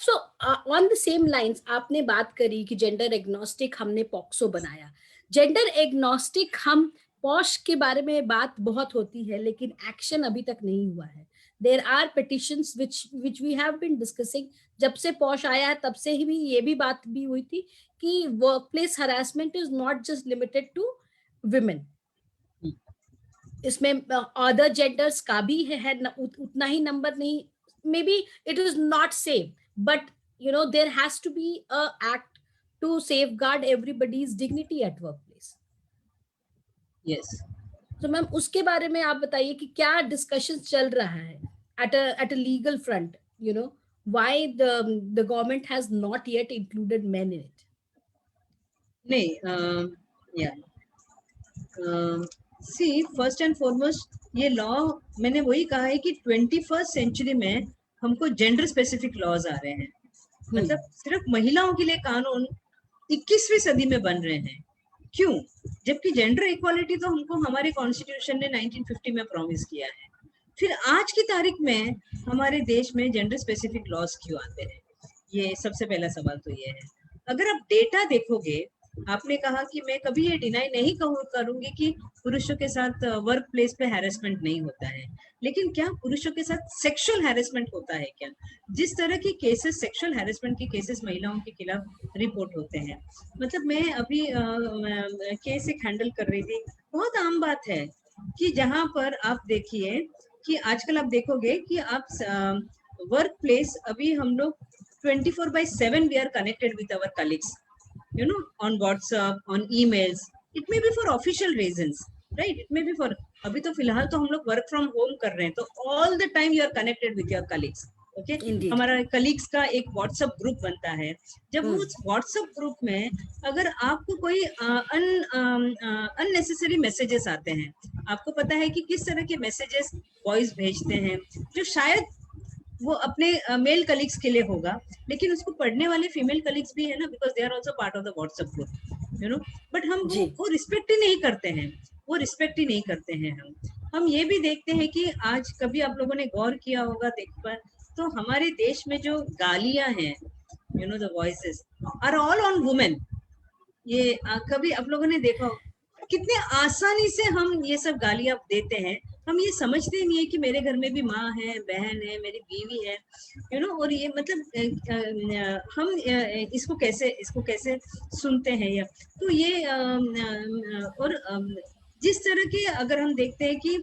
So on the same lines आपने बात करी कि जेंडर एग्नोस्टिक हमने पॉक्सो बनाया। जेंडर एग्नोस्टिक हम पॉश के बारे में बात बहुत होती है, लेकिन एक्शन अभी तक नहीं हुआ है। There are petitions which we have been discussing. जब से पॉश आया है तब से ही भी ये भी बात भी हुई थी कि work place harassment is not just limited to women, इसमें अदर जेंडर्स का भी है उतना ही नंबर नहीं, may be it is not same, but you know there has to be a act to safeguard everybody's dignity at workplace. Yes. तो ma'am उसके बारे में आप बताइए कि क्या डिस्कशन चल रहा है at a legal front, you know, why the government has not yet included men in it. नहीं, see, first and foremost ये लॉ मैंने वही कहा है कि 21st सेंचुरी में हमको जेंडर स्पेसिफिक लॉज आ रहे हैं। मतलब सिर्फ महिलाओं के लिए कानून 21वीं सदी में बन रहे हैं। क्यों? जबकि जेंडर इक्वालिटी तो हमको हमारे कॉन्स्टिट्यूशन ने 1950 में प्रॉमिस किया है। फिर आज की तारीख में हमारे देश में जेंडर स्पेसिफिक लॉज क्यों आते हैं? ये सबसे पहला सवाल तो ये है। अगर आप डेटा देखोगे, आपने कहा कि मैं कभी ये डिनाई नहीं करूंगी कि पुरुषों के साथ वर्क प्लेस पे हैरेसमेंट नहीं होता है, लेकिन क्या पुरुषों के साथ सेक्सुअल हैरेसमेंट होता है क्या? जिस तरह की केसेस, सेक्सुअल हैरेसमेंट के केसेस महिलाओं के खिलाफ रिपोर्ट होते हैं, मतलब मैं अभी केस एक हैंडल कर रही थी। बहुत आम बात है कि जहां पर आप देखिए कि आजकल आप देखोगे कि आप वर्क प्लेस, अभी हम लोग 24/7 we are connected with our colleagues, you know, on WhatsApp, on emails. It may be for official reasons, right? It may be for, अभी तो फिलहाल तो हम लोग वर्क फ्रॉम होम कर रहे हैं, तो all the time you are connected with your colleagues. Okay Indeed. हमारा कलीग्स का एक व्हाट्सएप ग्रुप बनता है, जब Hmm. उस व्हाट्सएप ग्रुप में अगर आपको कोई अननेसेसरी मैसेजेस आते हैं, आपको पता है कि किस तरह के मैसेजेस बॉयज भेजते हैं जो शायद वो अपने मेल कलीग्स के लिए होगा, लेकिन उसको पढ़ने वाले फीमेल कलीग्स भी है ना, because they are also part of the WhatsApp group, you know, but हम जी। वो रिस्पेक्ट ही नहीं करते हैं, वो रिस्पेक्ट ही नहीं करते हैं। हम ये भी देखते हैं कि आज कभी आप लोगों ने गौर किया होगा देख पर, तो हमारे देश में जो गालियां हैं, you know, the voices are all on women. ये कभी आप लोगों ने देखा हो कितने आसानी से हम ये सब गालियां देते हैं, हम ये समझते ही नहीं है कि मेरे घर में भी माँ है, बहन है, मेरी बीवी है, यू नो, और ये मतलब हम इसको कैसे सुनते हैं, या तो ये और जिस तरह के अगर हम देखते हैं कि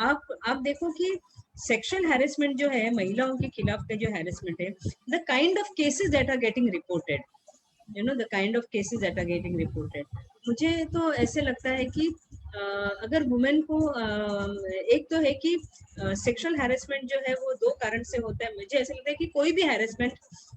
आप देखो कि सेक्सुअल हैरेसमेंट जो है, महिलाओं के खिलाफ का जो हैरेसमेंट है, the kind of cases that are getting reported, you know, the kind of cases that are getting reported, मुझे तो ऐसे लगता है कि अगर वुमेन को एक तो है कि सेक्सुअल हैरेसमेंट जो है वो दो कारण से होता है। मुझे ऐसा लगता है कि कोई भी हैरेसमेंट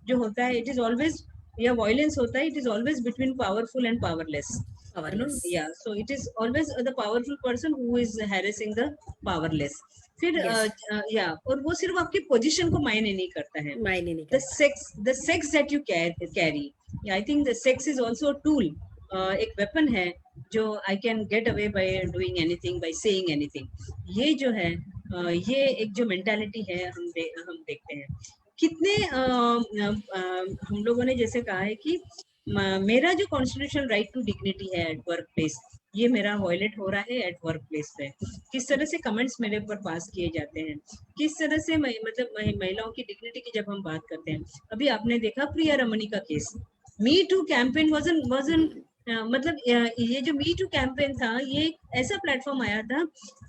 जो होता है, इट इज ऑलवेज, या वायलेंस होता है, it is always between powerful and powerless, you know, Powerless. yeah, so it is always the powerful person who is harassing the powerless. फिर Yes. या, और वो सिर्फ आपकी पोजीशन को मायने नहीं करता है, मायने नहीं the करता। the sex that you carry, yeah, I think the sex is also a tool, एक weapon है जो I can get away by doing anything, by saying anything. ये जो है ये एक जो मेंटालिटी है हम देखते हैं कितने हम लोगों ने जैसे कहा है कि मेरा जो कॉन्स्टिट्यूशनल राइट टू डिग्निटी है एट वर्क प्लेस, ये मेरा वायलेट हो रहा है एट वर्क प्लेस पे। किस तरह से कमेंट्स मेरे ऊपर पास किए जाते हैं, किस तरह से मतलब महिलाओं की डिग्निटी की जब हम बात करते हैं। अभी आपने देखा प्रिया रमनी का केस, मी टू कैंपेन वाजन मतलब ये जो मी टू कैंपेन था, ये ऐसा प्लेटफॉर्म आया था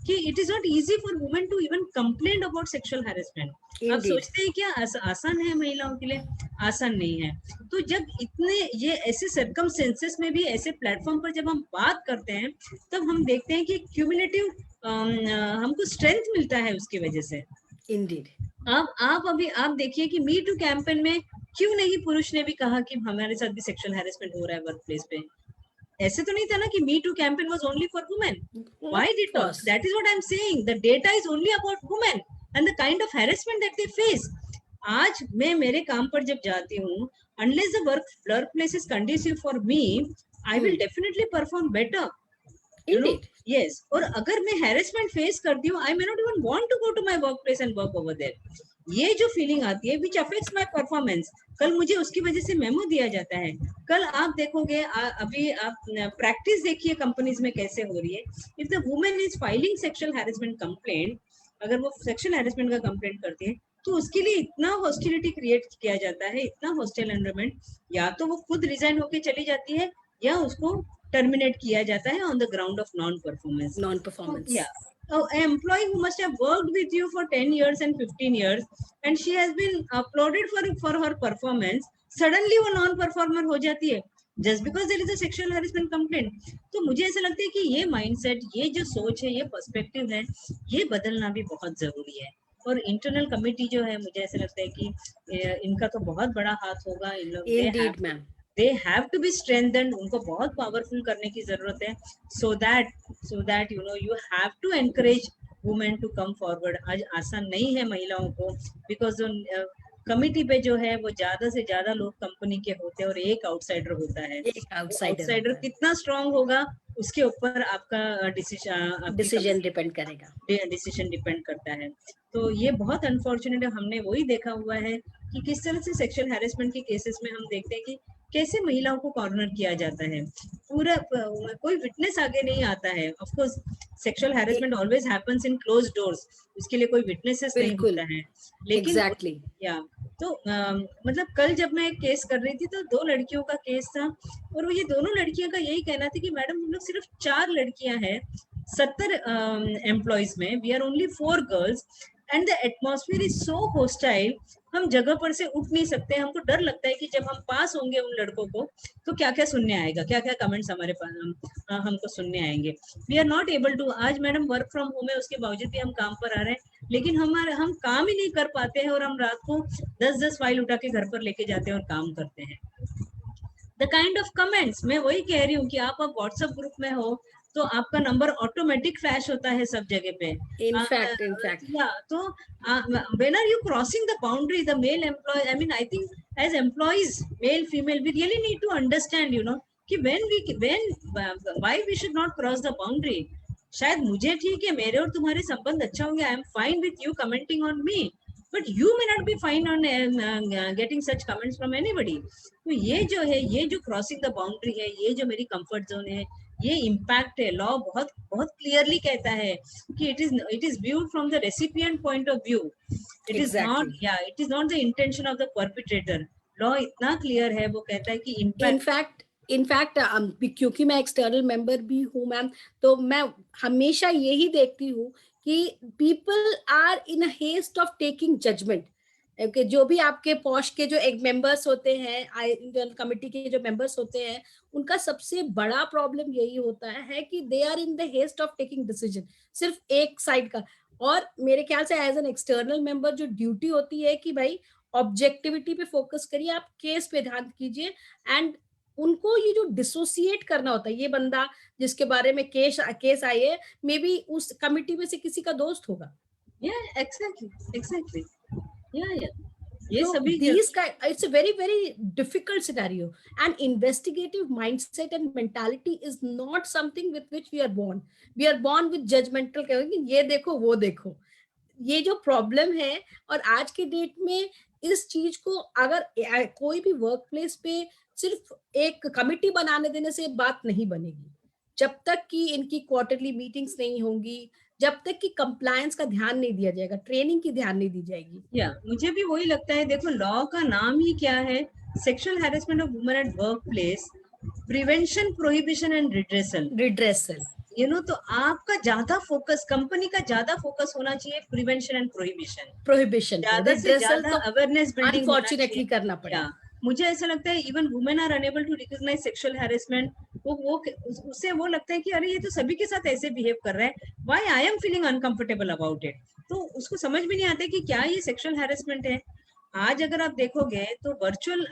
कि it is not easy for women to even complain about sexual harassment. आप सोचते हैं क्या आसान है महिलाओं के लिए? आसान नहीं है। तो जब इतने ये ऐसे सर्कमस्टेंसेस में भी ऐसे प्लेटफॉर्म पर जब हम बात करते हैं, तब हम देखते हैं कि क्यूमुलेटिव हमको स्ट्रेंथ मिलता है उसकी वजह से। Indeed. आप अभी आप देखिए कि मी टू कैंपेन में क्यों नहीं पुरुष ने भी कहा कि हमारे साथ भी सेक्सुअल हैरेसमेंट हो रहा है वर्क प्लेस पे। ऐसे तो नहीं था ना कि me too campaign was only for women. Why did that is what I am saying, the data is only about women and the kind of harassment that they face. आज मैं मेरे काम पर जब जाती हूँ, unless the work place is conducive for me, I will definitely perform better. Indeed. Yes, और अगर मैं हैरेसमेंट फेस करती हूँ, I may not even want to go to my work place and work over there. ये जो feeling आती है which affects my performance, कल मुझे उसकी वजह से मेमो दिया जाता है। कल आप देखोगे अभी आप प्रैक्टिस देखिए कंपनीज में कैसे हो रही है। If the women is filing sexual harassment complaint, अगर वो सेक्सुअल हैरेसमेंट का कंप्लेंट करती है, तो उसके लिए इतना हॉस्टिलिटी क्रिएट किया जाता है, इतना हॉस्टाइल एनवायरनमेंट, या तो वो खुद रिजाइन होके चली जाती है या उसको टर्मिनेट किया जाता है on the ground of non performance. Non-performance. An employee who must have worked with you for 10 years and 15 years and she has been applauded for her performance, suddenly वो non performer हो जाती है just because there is a sexual harassment complaint। तो मुझे ऐसा लगता है कि ये mindset, ये जो सोच है, ये पर्सपेक्टिव है, ये बदलना भी बहुत जरूरी है। और इंटरनल कमेटी जो है, मुझे ऐसा लगता है कि इनका तो बहुत बड़ा हाथ होगा। इन लोग Indeed, ma'am. they have to be strengthened, उनको बहुत पावरफुल करने की जरूरत है, so that you know you have to encourage women to come forward। आज आसान नहीं है महिलाओं को, because कमिटी पे जो है वो ज्यादा से ज्यादा लोग कंपनी के होते हैं और एक आउटसाइडर होता है। एक आउटसाइडर कितना स्ट्रांग होगा उसके ऊपर आपका डिसीजन डिपेंड करेगा। डिसीजन डिपेंड करता है। तो ये बहुत अनफॉर्चुनेट है। हमने वही देखा हुआ है कि किस तरह से सेक्सुअल हैरेसमेंट के केसेस में हम देखते हैं कि कैसे महिलाओं को कॉर्नर किया जाता है, पूरा कोई विटनेस आगे नहीं आता है। Of course sexual harassment always happens in closed doors, उसके लिए कोई विटनेसेस नहीं होता है। लेकिन Exactly. या तो मतलब कल जब मैं एक केस कर रही थी, तो 2 लड़कियों का केस था, और वो ये दोनों लड़कियों का यही कहना था कि मैडम हम लोग सिर्फ 4 लड़कियां हैं 70 एम्प्लॉयज में, we are only 4 girls and the atmosphere is so hostile हम जगह पर से उठ नहीं सकते। हमको डर लगता है कि जब हम पास होंगे उन लड़कों को तो क्या क्या सुनने आएगा, क्या क्या कमेंट्स हमारे पास हमको सुनने आएंगे। We are not able to, आज मैडम वर्क फ्रॉम होम है, उसके बावजूद भी हम काम पर आ रहे हैं, लेकिन हम काम ही नहीं कर पाते हैं और हम रात को 10-10 फाइल उठा के घर पर लेके जाते हैं और काम करते हैं। द काइंड ऑफ कमेंट्स, मैं वही कह रही हूँ कि आप अब व्हाट्सएप ग्रुप में हो तो आपका नंबर ऑटोमेटिक फ्लैश होता है सब जगह पे। इनफैक्ट या तो when are you crossing the boundary, the male employee, I mean I think as employees, male female, we really need to understand, you know, कि why we should not cross the boundary. शायद मुझे ठीक है, मेरे और तुम्हारे संबंध अच्छा होंगे, I am fine with you commenting on me, but you may not be fine on getting such comments from anybody. तो ये जो है, ये जो क्रॉसिंग द बाउंड्री है, ये जो मेरी कंफर्ट जोन है, ये इम्पैक्ट है। लॉ बहुत बहुत क्लियरली कहता है कि it is viewed from the recipient point of view, it is not, या it is not the intention of the perpetrator. Law इतना क्लियर है, वो कहता है कि इनफैक्ट क्योंकि मैं एक्सटर्नल मेंबर भी हूँ मैम, तो मैं हमेशा यही देखती हूँ कि people are in a haste of taking judgement. कि जो भी आपके पॉश के जो एक मेंबर्स होते हैं, इंटरनल कमेटी के जो मेंबर्स होते हैं, उनका सबसे बड़ा प्रॉब्लम यही होता है कि they are in the haste of taking decision, सिर्फ एक साइड का। और मेरे ख्याल से एज एन एक्सटर्नल मेंबर जो ड्यूटी होती है कि भाई ऑब्जेक्टिविटी पे फोकस करिए, आप केस पे ध्यान कीजिए, एंड उनको ये जो डिसोसिएट करना होता है, ये बंदा जिसके बारे में केस आई है, मे बी उस कमिटी में से किसी का दोस्त होगा। एग्जैक्टली ये So सभी it's a very very difficult scenario, and investigative mindset and mentality is not something with which we are born. We are born with judgmental, कहेंगे ये देखो वो देखो, ये जो प्रॉब्लम है। और आज के डेट में इस चीज को अगर कोई भी वर्क प्लेस पे सिर्फ एक कमिटी बनाने देने से बात नहीं बनेगी, जब तक कि इनकी क्वार्टरली मीटिंग्स नहीं होंगी, जब तक कि कंप्लायंस का ध्यान नहीं दिया जाएगा, ट्रेनिंग की ध्यान नहीं दी जाएगी। या मुझे भी वही लगता है। देखो, लॉ का नाम ही क्या है, sexual harassment of women at work place, prevention, prohibition and redressal. You know, तो आपका ज्यादा फोकस, कंपनी का ज्यादा फोकस होना चाहिए प्रिवेंशन एंड प्रोहिबिशन, ज्यादा से ज्यादा अवेयरनेस बिल्डिंग अनफॉर्चुनेटली करना पड़ेगा। मुझे ऐसा लगता है even women are unable to recognise sexual harassment. उससे वो लगता है कि अरे ये तो सभी के साथ ऐसे बिहेव कर रहा है, why I am feeling uncomfortable about it. तो उसको समझ भी नहीं आता कि क्या ये सेक्सुअल हैरेसमेंट है। आज अगर आप देखोगे तो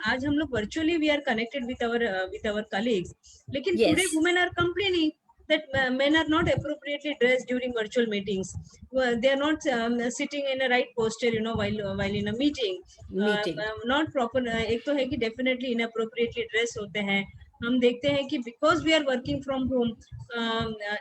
आज हम लोग virtually we are connected with our colleagues, लेकिन today women are complaining that men are not appropriately dressed during virtual meetings. They are not sitting in a right posture, you know, while in a meeting. Not proper. एक तो है कि definitely inappropriately dressed होते हैं। हम देखते हैं कि because we are working from home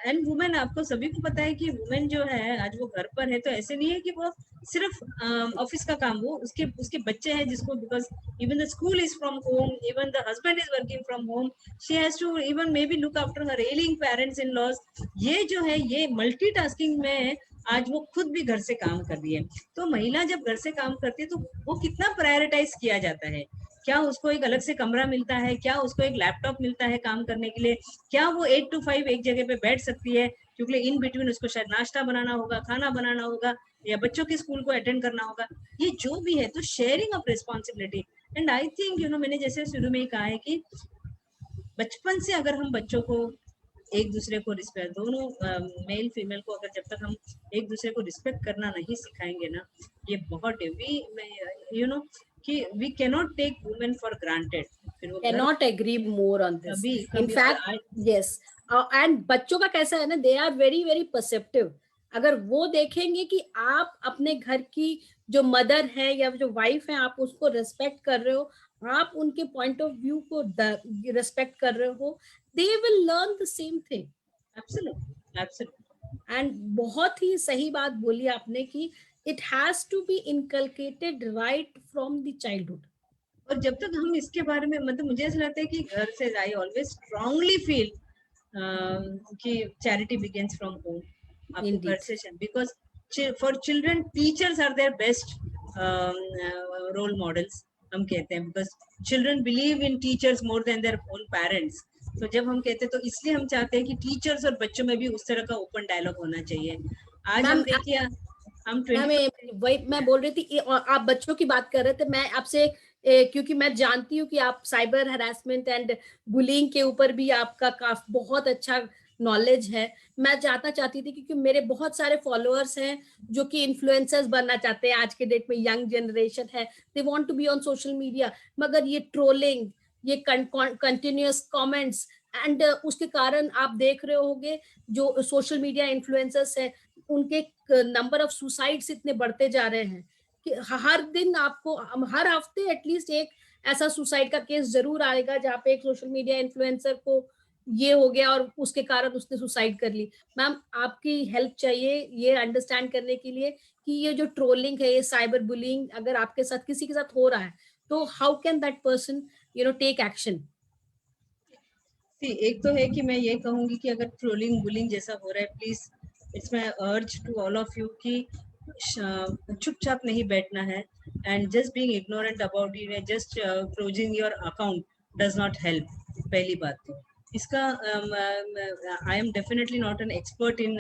and women, आपको सभी को पता है कि वुमेन जो है आज वो घर पर है, तो ऐसे नहीं है कि वो सिर्फ ऑफिस का काम, वो उसके बच्चे हैं जिसको, because even the school is from home, even the husband is working from home, she has to even may be look after her ailing parents in laws. ये जो है, ये मल्टीटास्किंग में आज वो खुद भी घर से काम कर रही है। तो महिला जब घर से काम करती है तो वो कितना प्रायोरिटाइज किया जाता है, क्या उसको एक अलग से कमरा मिलता है, क्या उसको एक लैपटॉप मिलता है काम करने के लिए, क्या वो 8 to 5 एक जगह पे बैठ सकती है, क्योंकि इन बिटवीन उसको शायद नाश्ता बनाना होगा, खाना बनाना होगा, या बच्चों के स्कूल को अटेंड करना होगा, ये जो भी है। तो sharing of responsibility, and I think you know, मैंने जैसे शुरू में ही कहा है कि बचपन से अगर हम बच्चों को एक दूसरे को रिस्पेक्ट, दोनों मेल फीमेल को अगर जब तक हम एक दूसरे को रिस्पेक्ट करना नहीं सिखाएंगे ना, ये बहुत यू नो कि we cannot take women for granted. Cannot agree more on this. In fact, yes. And बच्चों का कैसा है ना, they are very very perceptive. अगर वो देखेंगे कि आप अपने घर की जो मदर है या जो वाइफ है, आप उसको रेस्पेक्ट कर रहे हो, आप उनके पॉइंट ऑफ व्यू को रेस्पेक्ट कर रहे हो, they will learn the same thing. Absolutely. And बहुत ही सही बात बोली आपने कि it has to be inculcated right from the childhood. और जब तक हम इसके बारे में, मतलब मुझे ऐसा लगता है कि घर से, I always strongly feel कि charity begins from home. आपको घर से, because for children teachers are their best role models, हम कहते हैं, because children believe in teachers more than their own parents. तो जब हम कहते हैं तो इसलिए हम चाहते हैं कि टीचर्स और बच्चों में भी उस तरह का ओपन डायलॉग होना चाहिए। आज हम देखिए, हम मैम 20। वही मैं बोल रही थी, आप बच्चों की बात कर रहे थे, मैं आपसे क्योंकि मैं जानती हूँ कि आप साइबर हरासमेंट एंड बुलिंग के ऊपर भी आपका बहुत अच्छा नॉलेज है। मैं जानना चाहती थी क्योंकि मेरे बहुत सारे फॉलोअर्स हैं जो कि इन्फ्लुएंसर्स बनना चाहते हैं। आज के डेट में यंग जनरेशन है, they want to be on social media, मगर ये ट्रोलिंग, ये कंटिन्यूअस कमेंट्स एंड उसके कारण आप देख रहे होंगे जो सोशल मीडिया इन्फ्लुएंसर्स है उनके नंबर ऑफ सुसाइड्स इतने बढ़ते जा रहे हैं कि हर दिन आपको, हर हफ्ते एटलीस्ट एक ऐसा सुसाइड का केस जरूर आएगा जहाँ पे एक सोशल मीडिया इन्फ्लुएंसर को ये हो गया और उसके कारण उसने सुसाइड कर ली। मैम आपकी हेल्प चाहिए ये अंडरस्टैंड करने के लिए कि ये जो ट्रोलिंग है, ये साइबर बुलिंग अगर आपके साथ किसी के साथ हो रहा है तो how can that person take action. एक तो है कि मैं ये कहूंगी कि अगर ट्रोलिंग बुलिंग जैसा हो रहा है, please it's my urge to all of you कि चुपचाप नहीं बैठना है, and just being ignorant about it, just closing your account does not help. पहली बात तो इसका, I am definitely not an expert in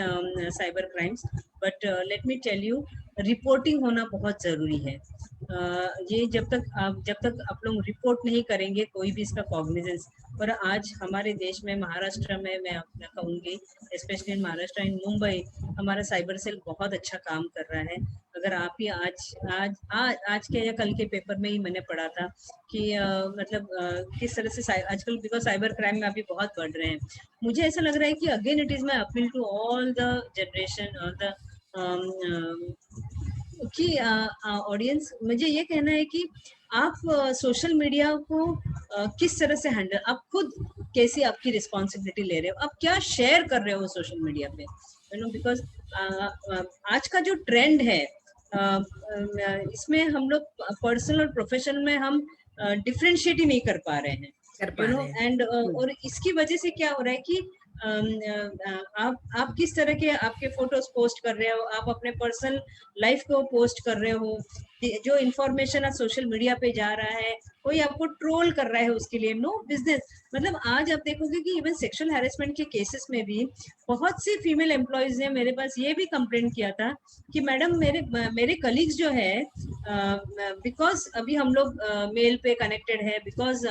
cyber crimes, but let me tell you, reporting होना बहुत ज़रूरी है। ये जब तक आप लोग रिपोर्ट नहीं करेंगे कोई भी इसका कॉग्निजेंस। और आज हमारे देश में, महाराष्ट्र में मैं अपना कहूँगी, स्पेशली इन महाराष्ट्र, इन मुंबई, हमारा साइबर सेल बहुत अच्छा काम कर रहा है। अगर आप ही आज के या कल के पेपर में ही मैंने पढ़ा था कि मतलब किस तरह से आजकल, बिकॉज साइबर क्राइम में अभी बहुत बढ़ रहे हैं। मुझे ऐसा लग रहा है कि again it is my appeal to all the generation और द कि ऑडियंस, मुझे ये कहना है कि आप सोशल मीडिया को किस तरह से हैंडल, आप खुद कैसी आपकी रिस्पॉन्सिबिलिटी ले रहे हो, आप क्या शेयर कर रहे हो सोशल मीडिया पे, बिकॉज आज का जो ट्रेंड है इसमें हम लोग पर्सनल और प्रोफेशनल में हम डिफ्रेंशिएट ही नहीं कर पा रहे हैं, एंड और इसकी वजह से क्या हो रहा है कि आप किस तरह के आपके फोटोज पोस्ट कर रहे हो, आप अपने पर्सनल लाइफ को पोस्ट कर रहे हो, जो इंफॉर्मेशन सोशल मीडिया पे जा रहा है, कोई आपको ट्रोल कर रहा है, उसके लिए नो बिजनेस। मतलब आज आप देखोगे कि इवन सेक्सुअल हैरेसमेंट के केसेस में भी बहुत सी फीमेल एम्प्लॉयज ने मेरे पास ये भी कंप्लेंट किया था कि मैडम मेरे कलीग्स जो है, बिकॉज अभी हम लोग मेल पे कनेक्टेड है, बिकॉज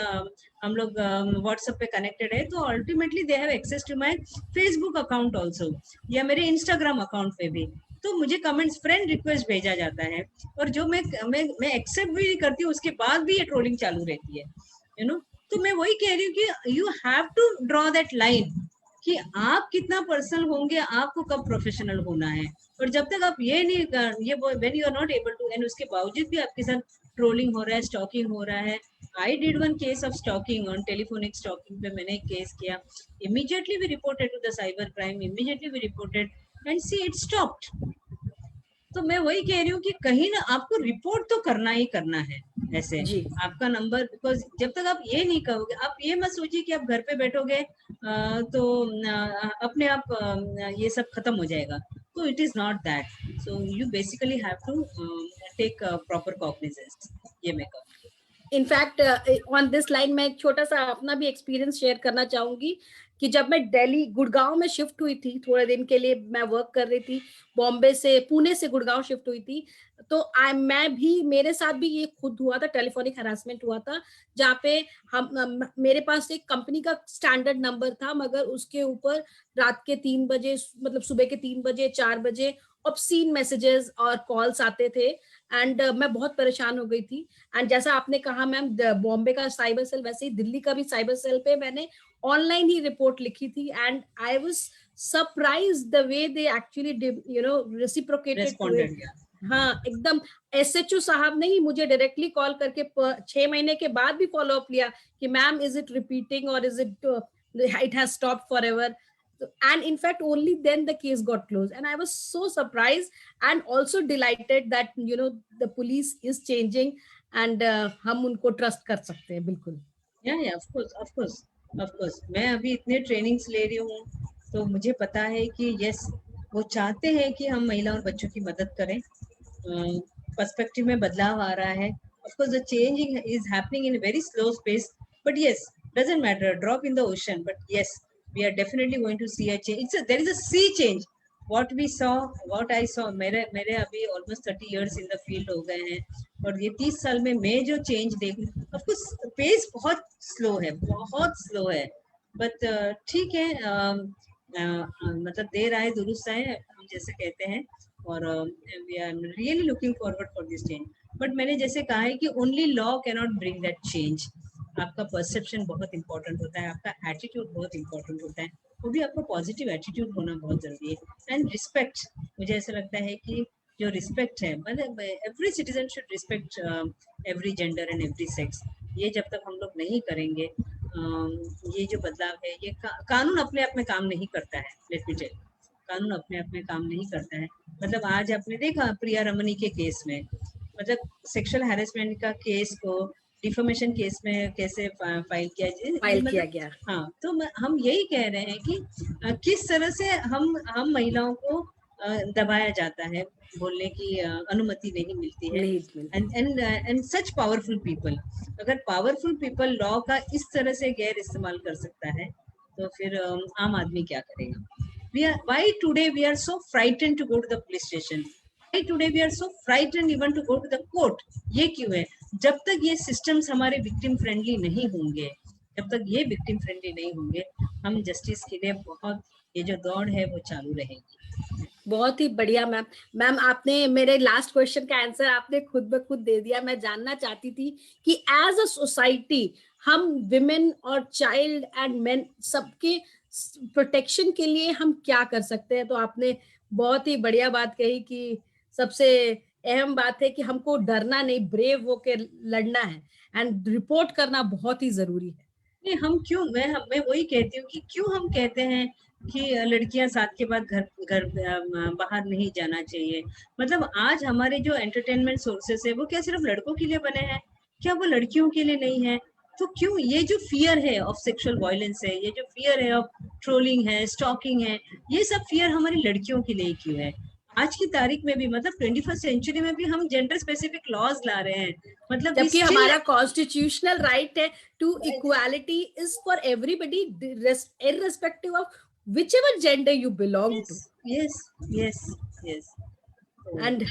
हम लोग व्हाट्सएप पे कनेक्टेड है, तो ultimately they have access to my Facebook account also, या मेरे इंस्टाग्राम अकाउंट पे भी, तो मुझे कमेंट्स, फ्रेंड रिक्वेस्ट भेजा जाता है, और जो मैं एक्सेप्ट भी नहीं करती हूँ, उसके बाद भी ये ट्रोलिंग चालू रहती है, तो मैं वही कह रही हूँ कि you have to draw that line कि आप कितना पर्सनल होंगे, आपको कब प्रोफेशनल होना है। और जब तक आप ये नहीं, when you are not able to, and उसके बावजूद भी आपके साथ ट्रोलिंग हो रहा है, स्टॉकिंग हो रहा है। I did one case of stalking, on telephonic stalking पे मैंने एक केस किया, immediately we reported to the cyber crime, immediately we reported, and see it stopped. तो मैं वही कह रही हूँ कि कहीं ना आपको रिपोर्ट तो करना ही करना है ऐसे जी। आपका नंबर, बिकॉज जब तक आप ये नहीं करोगे, आप ये मत सोचिए कि आप घर पे बैठोगे तो अपने आप ये सब खत्म हो जाएगा, तो it is not that. So you basically have to take proper cognizance, ये मैं कहूँ। इनफैक्ट ऑन दिस लाइन मैं एक छोटा सा अपना भी एक्सपीरियंस शेयर करना चाहूंगी कि जब मैं दिल्ली गुड़गांव में शिफ्ट हुई थी, थोड़े दिन के लिए मैं वर्क कर रही थी, बॉम्बे से, पुणे से गुड़गांव शिफ्ट हुई थी, तो मैं भी, मेरे साथ भी ये खुद हुआ था, टेलीफोनिक हरासमेंट हुआ था, जहाँ पे मेरे पास एक कंपनी का स्टैंडर्ड नंबर था, मगर उसके ऊपर रात के 3 बजे, मतलब सुबह के 3 बजे 4 बजे ऑब्सीन मैसेजेस और कॉल्स आते थे, एंड मैं बहुत परेशान हो गई थी। एंड जैसा आपने कहा मैम, बॉम्बे का साइबर सेल, वैसे ही दिल्ली का भी साइबर सेल पे मैंने ऑनलाइन ही रिपोर्ट लिखी थी, and I was surprised the way they actually reciprocated to it. हाँ एकदम, एसएचओ साहब ने ही मुझे डायरेक्टली कॉल करके 6 महीने के बाद भी फॉलो अप लिया कि मैम इज इट रिपीटिंग और is it has stopped forever, and in fact only then the case got closed, and I was so surprised and also delighted that the police is changing and हम उनको trust कर सकते हैं। बिल्कुल, या of course मैं अभी इतने ट्रेनिंग्स ले रही हूँ, तो मुझे पता है कि यस, वो चाहते हैं कि हम महिला और बच्चों की मदद करें। पर्सपेक्टिव में बदलाव आ रहा है, of course the changing is happening in very slow space, but yes, doesn't matter, drop in the ocean, but yes, we are definitely going to see a change. There is a sea change, what we saw, what I saw, मेरे अभी almost 30 years in the field हो गए हैं, और ये 30 साल में मैं जो change देख, of course pace बहुत slow है, but ठीक है, मतलब देर आए दुरुस्त आए, हम जैसे कहते हैं, और we are really looking forward for this change. But मैंने जैसे कहा है कि only law cannot bring that change. आपका परसेप्शन बहुत इंपॉर्टेंट होता है, आपका एटीट्यूड बहुत इंपॉर्टेंट होता है, वो भी आपका पॉजिटिव एटीट्यूड होना बहुत जरूरी है, एंड रिस्पेक्ट. मुझे ऐसा लगता है कि जो रिस्पेक्ट है, मतलब every citizen should respect every gender and every sex. ये जब तक हम लोग नहीं करेंगे, ये जो बदलाव है, ये कानून अपने आप में काम नहीं करता है. लेट मी टेल, कानून अपने आप में काम नहीं करता है. मतलब आज आपने देखा प्रिया रमनी के केस में, मतलब सेक्सुअल हैरेसमेंट का केस को डिफॉर्मेशन केस में कैसे फाइल किया गया. हाँ, तो हम यही कह रहे हैं कि किस तरह से हम महिलाओं को दबाया जाता है, बोलने की अनुमति नहीं मिलती है. एंड सच पावरफुल पीपल, अगर पावरफुल पीपल लॉ का इस तरह से गैर इस्तेमाल कर सकता है, तो फिर आम आदमी क्या करेगा? Why today we are so frightened to go to the police station? Why today we are so frightened even to go to the court? ये क्यों है? जब तक ये systems हमारे victim friendly नहीं होंगे, जब तक ये victim friendly नहीं होंगे, हम justice के लिए बहुत, ये जो दौड़ है वो चालू रहेगी. बहुत ही बढ़िया मैम. मैम, आपने मेरे लास्ट क्वेश्चन का आंसर आपने खुद ब खुद दे दिया. मैं जानना चाहती थी कि एज अ सोसाइटी हम विमेन और चाइल्ड एंड मेन सबके प्रोटेक्शन के लिए हम क्या कर सकते हैं. तो आपने बहुत ही बढ़िया बात कही कि सबसे अहम बात है कि हमको डरना नहीं, ब्रेव होकर लड़ना है, एंड रिपोर्ट करना बहुत ही जरूरी है. नहीं, हम क्यों, मैं वही कहती हूँ कि क्यों हम कहते हैं कि लड़कियां 7 के बाद घर बाहर नहीं जाना चाहिए. मतलब आज हमारे जो एंटरटेनमेंट सोर्सेस है वो क्या सिर्फ लड़कों के लिए बने हैं? क्या वो लड़कियों के लिए नहीं है? तो क्यों ये जो फियर है ऑफ सेक्सुअल वायलेंस है, ये जो फियर है ऑफ ट्रोलिंग है, स्टॉकिंग है, ये सब फियर हमारी लड़कियों के लिए क्यों है? आज की तारीख में भी, मतलब 21st सेंचुरी में भी हम जेंडर स्पेसिफिक लॉज ला रहे हैं. मतलब जबकि हमारा कॉन्स्टिट्यूशनल राइट है to equality is for everybody irrespective of whichever gender you belong to. Yes. And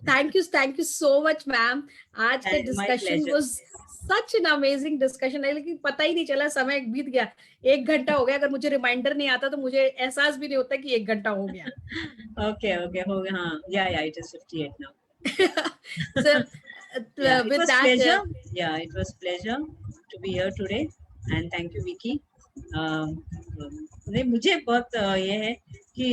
thank you so much, ma'am. आज का discussion was such an amazing discussion है, लेकिन पता ही नहीं चला, समय बीत गया. 1 घंटा हो गया. अगर मुझे रिमाइंडर नहीं आता तो मुझे एहसास भी नहीं होता कि 1 घंटा हो गया. Okay, हो गया. हाँ, yeah, it is 58 now. So with that, pleasure. It was pleasure to be here today, and thank you, Vicky. नहीं, मुझे बहुत ये है कि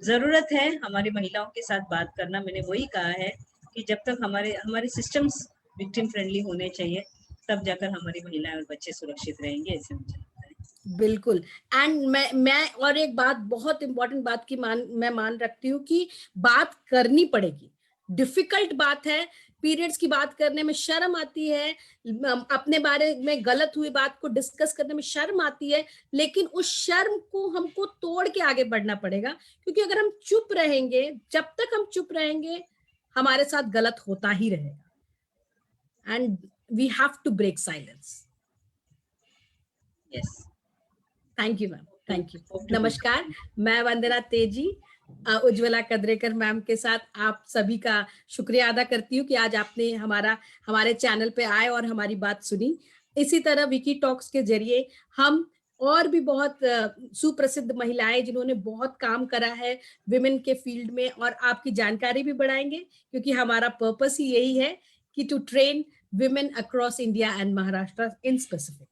जरूरत है हमारी महिलाओं के साथ बात करना. मैंने वही कहा है कि जब तक हमारे सिस्टम्स विक्टिम फ्रेंडली होने चाहिए, तब जाकर हमारी महिलाएं और बच्चे सुरक्षित रहेंगे, ऐसे मुझे लगता है. बिल्कुल. एंड मैं और एक बात, बहुत इंपॉर्टेंट बात की मैं मान रखती हूँ कि बात करनी पड़ेगी. डिफिकल्ट बात है, पीरियड्स की बात करने में शर्म आती है, अपने बारे में गलत हुई बात को डिस्कस करने में शर्म आती है, लेकिन उस शर्म को हमको तोड़ के आगे बढ़ना पड़ेगा. क्योंकि अगर हम चुप रहेंगे, जब तक हम चुप रहेंगे, हमारे साथ गलत होता ही रहेगा. And we have to break silence. Yes, thank you ma'am. Thank you. नमस्कार, मैं वंदना तेजी उज्ज्वला कद्रेकर मैम के साथ आप सभी का शुक्रिया अदा करती हूँ कि आज आपने हमारे चैनल पे आए और हमारी बात सुनी. इसी तरह विकी टॉक्स के जरिए हम और भी बहुत सुप्रसिद्ध महिलाएं जिन्होंने बहुत काम करा है विमेन के फील्ड में, और आपकी जानकारी भी बढ़ाएंगे, क्योंकि हमारा पर्पस ही यही है कि to train women across India and Maharashtra in specific.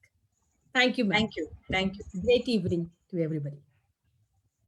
Thank you, ma'am. Thank you. Great evening to everybody.